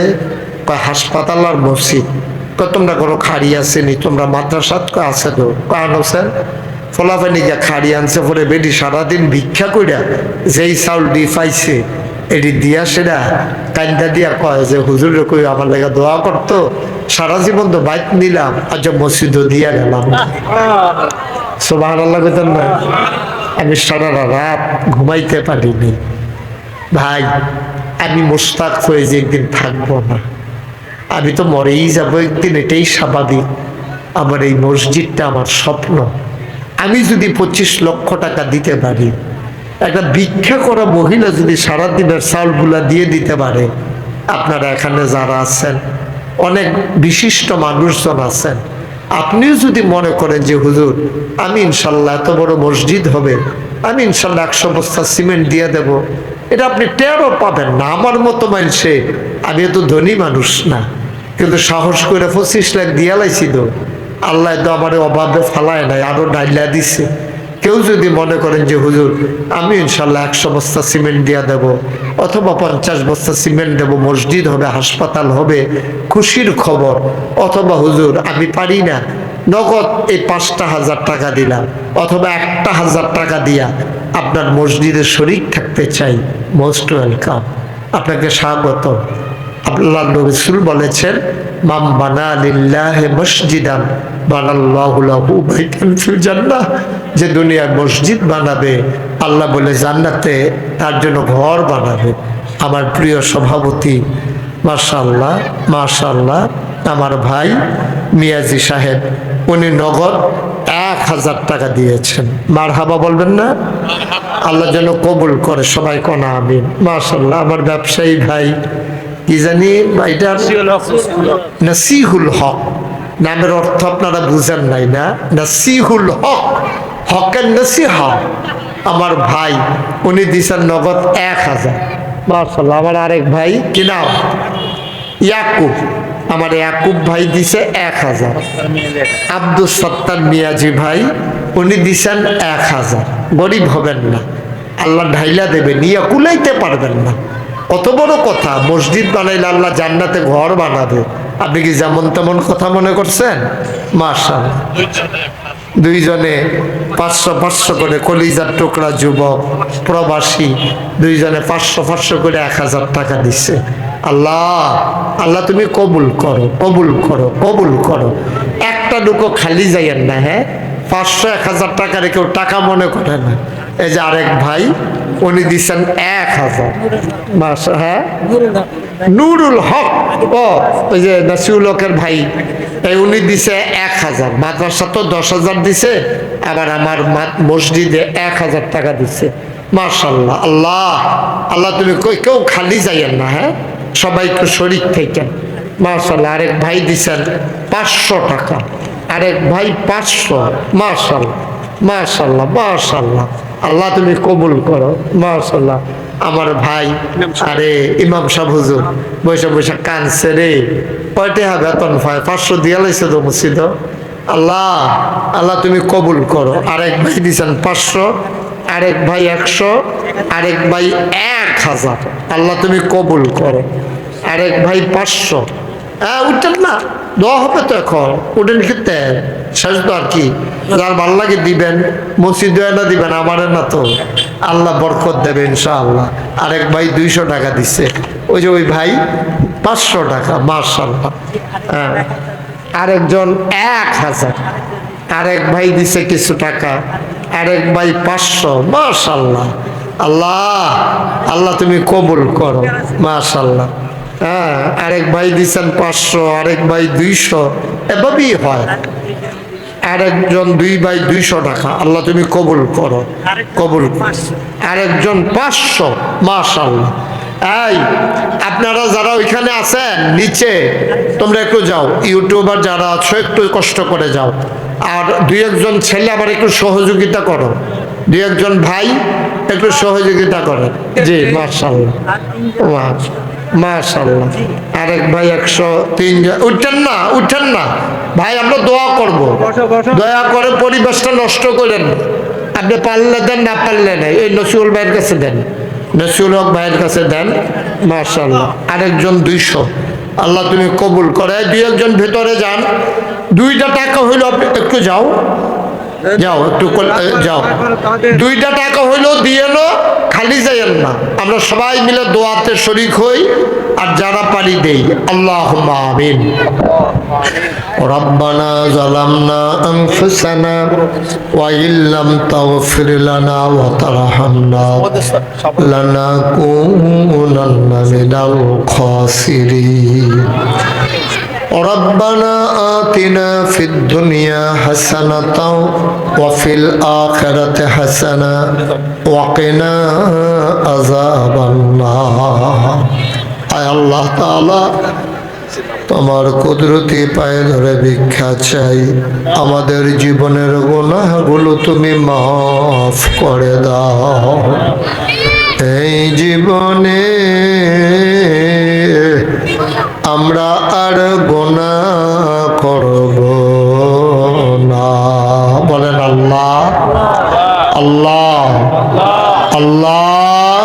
কয় হাসপাতাল আর মসজিদ। কয় তোমরা কোনো খাড়ি আসেনি, তোমরা মাদ্রাসাত কয় আছে তো কারণ হোসেন ফলাফাইনি গিয়া খাড়ি আনছে। পরে বেডি সারাদিন ভিক্ষা কইরা যেই চাউল দি পাইছে এটি দিয়া সেটা কান্দা দিয়া কয় যে হুজুরে কই আমার লেগে দোয়া করতো, সারা জীবন তো বাইক নিলাম, আজ মসজিদও দিয়া গেলাম। সুবহানাল্লাহ কইতেন না? আমি সারা রাত ঘুমাইতে পারিনি ভাই। আমি মুশতাক হয়ে যে একদিন থাকবো না, আমি তো মরেই যাবো একদিন, এটাই স্বাভাবিক। আমার এই মসজিদটা আমার স্বপ্ন। আমি যদি 25 লক্ষ টাকা দিতে পারি, একটা ভিক্ষা করা মহিলা যদি সারাদিনের চাউলগুলা দিয়ে দিতে পারে, আপনারা এখানে যারা আছেন অনেক বিশিষ্ট মানুষজন আছেন, আপনিও যদি মনে করেন যে হুজুর আমি ইনশাল্লাহ এত বড় মসজিদ হবে, আমি ইনশাল্লাহ 100 বস্তা সিমেন্ট দিয়ে দেব, এটা আপনি টেরও পাবেন না। আমার মতো মানুষে, আমি এত ধনী মানুষ না, কিন্তু সাহস করে 25 লাখ দিয়া লাইছি তো, আল্লাহ তো আমার অভাবে ফালায় নাই, আরো ডাইলা দিছে। কেউ যদি মনে করেন যে হুজুর আমি ইনশাল্লাহ 100 বস্তা সিমেন্ট দিয়া দেব, অথবা 50 বস্তা সিমেন্ট দেব, মসজিদ হবে, হাসপাতাল হবে, খুশির খবর। অথবা হুজুর আমি পারি না, নগদ এই 5,000 টাকা দিলাম, অথবা 1,000 টাকা দিয়া আপনার মসজিদে শরীক থাকতে চাই, মোস্ট ওয়েলকাম, আপনাকে স্বাগত। আল্লাহ রাসূল বলেছেন, মাম বানা লিল্লাহি মসজিদান বানাল্লাহু লাহু বাইতান ফিল জান্নাহ, যে দুনিয়ার মসজিদ বানাবে আল্লাহ বলে জান্নাতে তার জন্য ঘর বানাবে। আমার প্রিয় সভাপতি মাশাআল্লাহ মাশাআল্লাহ আমার ভাই মিয়াজি সাহেব, উনি নগদ 1,000 টাকা দিয়েছেন। মারহাবা বলবেন না? আল্লাহ যেন কবুল করে, সবাই কোনা আমিন। মাশাআল্লাহ আমার ব্যবসায়ী ভাই, কি জানি এটা নাসিহুল হক, নামের অর্থ আপনারা বুঝেন নাই না? নাসিহুল হক, হকের নসিহা। আমার ভাই উনি দিছেন নগদ 1,000। মাশাআল্লাহ আমার আরেক ভাই কি নাম? ইয়াকুব, আমার ইয়াকুব ভাই দিছে 1,000। আব্দুল সত্তার মিয়াজি ভাই উনি দিছেন 1,000। গরিব হবেন না, আল্লাহ ঢাইলা দেবে, নিয়ে কুলাইতে পারবেন না। কত বড় কথা, মসজিদ বানাইলে আল্লাহ জান্নাতে ঘর বানাবে। আপনি কি যেমন তেমন কথা মনে করছেন? মাশাআল্লাহ দুইজনে 500 করে, কলিজার টুকরা যুবক প্রবাসী, দুইজনে 500 করে 1,000 টাকা দিচ্ছে। আল্লাহ আল্লাহ তুমি কবুল করো, কবুল করো, কবুল করো। একটা দুটো খালি যাইয়েন না। হ্যাঁ, 500-1,000 টাকা কেউ টাকা মনে করে না। এই যে আরেক ভাই উনি দিচ্ছেন 1,000। হ্যাঁ, নুরুল হক, ও ওই যে নাসিউল হকের ভাই, এই উনি দিছে 1,000। মাদ্রাসা তো 10,000 দিছে, আবার আমার মসজিদে 1,000 টাকা দিচ্ছে। মাশাআল্লাহ, আল্লাহ আল্লাহ তুমি কেউ খালি যাইয়েন না। হ্যাঁ, সবাই একটু শরীক থাকেন। মাশাআল্লাহ আরেক ভাই দিছেন 500 টাকা, আরেক ভাই 500। মাশাআল্লাহ মাশাআল্লাহ মাশাআল্লাহ, আল্লাহ তুমি কবুল করো। মাশাআল্লাহ আমার ভাই, আরে ইমাম সাহেব হুজুর বৈশা বৈশা কানছে রে, কয়টা বেতন পায়? 500 দিয়া লাইছে তো মসজিদ। আল্লাহ আল্লাহ তুমি কবুল করো। আরেক ভাই দিছেন 500, আরেক ভাই 100, আরেক ভাই 1,000। আল্লাহ তুমি কবুল করো। আরেক ভাই 500। হ্যাঁ, উঠতেন না, দোয়া হবে তো এখন, উঠেন খেতে শেষ তো আর কি। যার ভাল লাগে দিবেন, মসজিদ না দিবেন, আমারে না তো, আল্লাহ বরকত দেবে ইনশাআল্লাহ। আরেক ভাই 200 টাকা দিচ্ছে, ওই যে ওই ভাই 500 টাকা। মাশাআল্লাহ। হ্যাঁ, আরেকজন 1,000, আরেক ভাই দিছে কিছু টাকা, আরেক ভাই 500। মাশাআল্লাহ, আল্লাহ আল্লাহ তুমি কবুল করো। মাশাআল্লাহ। হ্যাঁ, আরেক ভাই দিচ্ছেন 500, আরেক ভাই 200, এভাবেই হয়। আরেকজন 2 ভাই 200 টাকা, আল্লাহ তুমি কবুল করো, কবুল। আরেকজন 500। মাশাআল্লাহ। এই আপনারা যারা ওইখানে আছেন নিচে, তোমরা একটু যাও, ইউটিউবার যারা আছো একটু কষ্ট করে যাও, আর 2-1 ছেলে আবার একটু সহযোগিতা করো, 2-1 ভাই একটু সহযোগিতা করেন। জি মাশাআল্লাহ। মাশাআল্লাহ। আরেক ভাই 103। উঠেন না ভাই, আমরা দোয়া করব। দয়া করে পরিবেশটা নষ্ট করেন না। আপনি পারলে দেন, না পারলে নেই। এই নসিউল ভাইয়ের কাছে দেন, নসিউল হক ভাইয়ের কাছে দেন। মাশাআল্লাহ। আরেকজন 200। আল্লাহ তুমি কবুল করে। দুই একজন ভেতরে যান। 2টা টাকা হইল, একটু যাও একটু যাও। 2টা টাকা হইলেও দিয়ে নো, খালি যাইয়েন না। আমরা সবাই মিলে দোয়াতে শরীক হই, আর যারা পারি দেই। আল্লাহুম্মা আমিন। রব্বানা যালামনা আনফুসানা ওয়া ইল্লাম তাগফির লানা ওয়া তারহামনা লানাকুনান্না মিনাল খাসিরিন। ربنا آتنا في الدنيا حسنة وفي الآخرة حسنة وقنا عذاب النار। আয় আল্লাহ তাআলা, তোমার কুদরতি পায়ে ধরে ভিক্ষা চাই, আমাদের জীবনের গুনাহগুলো তুমি মাফ করে দাও। এই জীবনে আমরা আর গুনাহ করব না। বলেন আল্লাহ আল্লাহ আল্লাহ।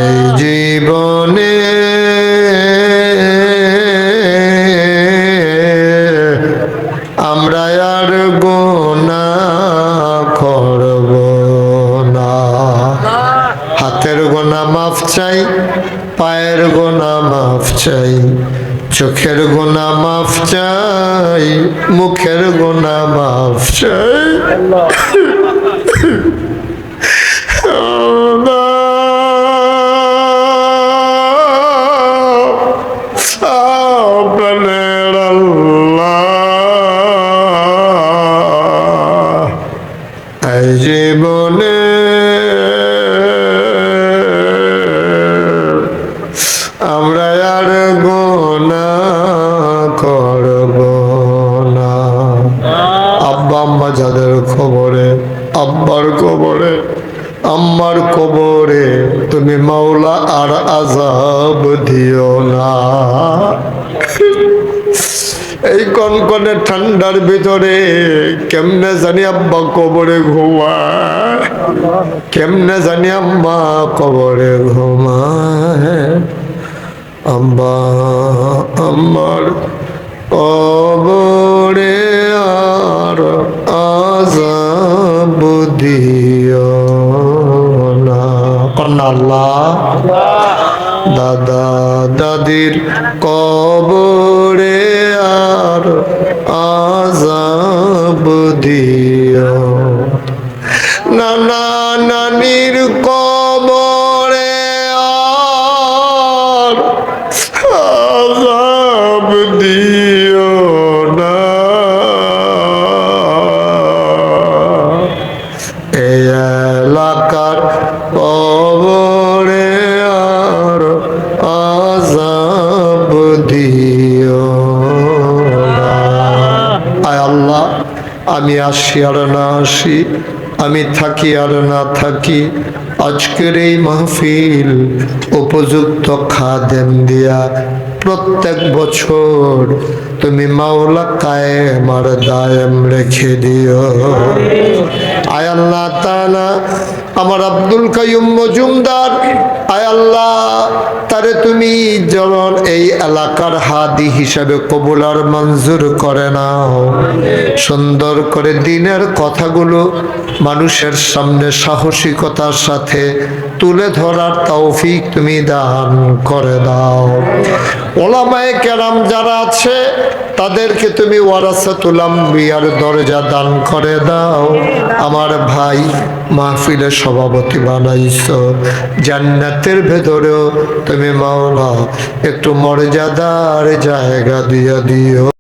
এই জীবনে আমরা আর গুনাহ করব না। হাতের গুনাহ মাফ চাই, পায়ের গুনাহ মাফ চাই, চোখের গুনাহ মাফ চাই, মুখের গুনাহ মাফ চাই। জীবনে আমরা আর গুনাহ করব না। আব্বা আম্মা যাদের কবরে, আব্বার কবরে, আম্মার কবরে তুমি মাওলা আর আযাব দিও না। এই কনকনে ঠান্ডার ভিতরে কেমনে জানি আব্বা কবরে ঘুমায়, কেমনে জানি আম্মা কবরে ঘুমায়। আম্মা আম্মার কবরে আর আযাব দিও না। কন্যা আল্লাহ। দাদা দাদির কবরে আর আযাব দিও। নানা নানির কবরে আর আযাব দিও না। এই এলাকার কবরে আর আযাব দিও না। আয় আল্লাহ, আমি আসি আর না আসি, আমি থাকি আর না থাকি, আজকের এই মাহফিল উপযুক্ত খাদেম দিয়া প্রত্যেক বছর তুমি মাওলা কায়েম আর দায়েম রেখে দিও। আয় আল্লাহ তাআলা, আমার আব্দুল কাইয়ুম মজুমদার, আয় আল্লাহ তারে তুমি যেমন এই এলাকার হাদি হিসাবে কবুল আর মঞ্জুর করে নাও। সুন্দর করে দিনের কথাগুলো মানুষের সামনে সাহসিকতার সাথে তুলে ধরার তৌফিক তুমি দান করে দাও। ওলামায়ে কেরাম যারা আছে তাদেরকে তুমি ওয়ারাসাতুল আম্বিয়ার দরজা দান করে দাও। আমার ভাই মাহফিলে সভাপতি বানাইছো, জান্নাতের ভেতরেও তুমি মাওলা একটু মর্যাদার জায়গা দিয়ে দিও।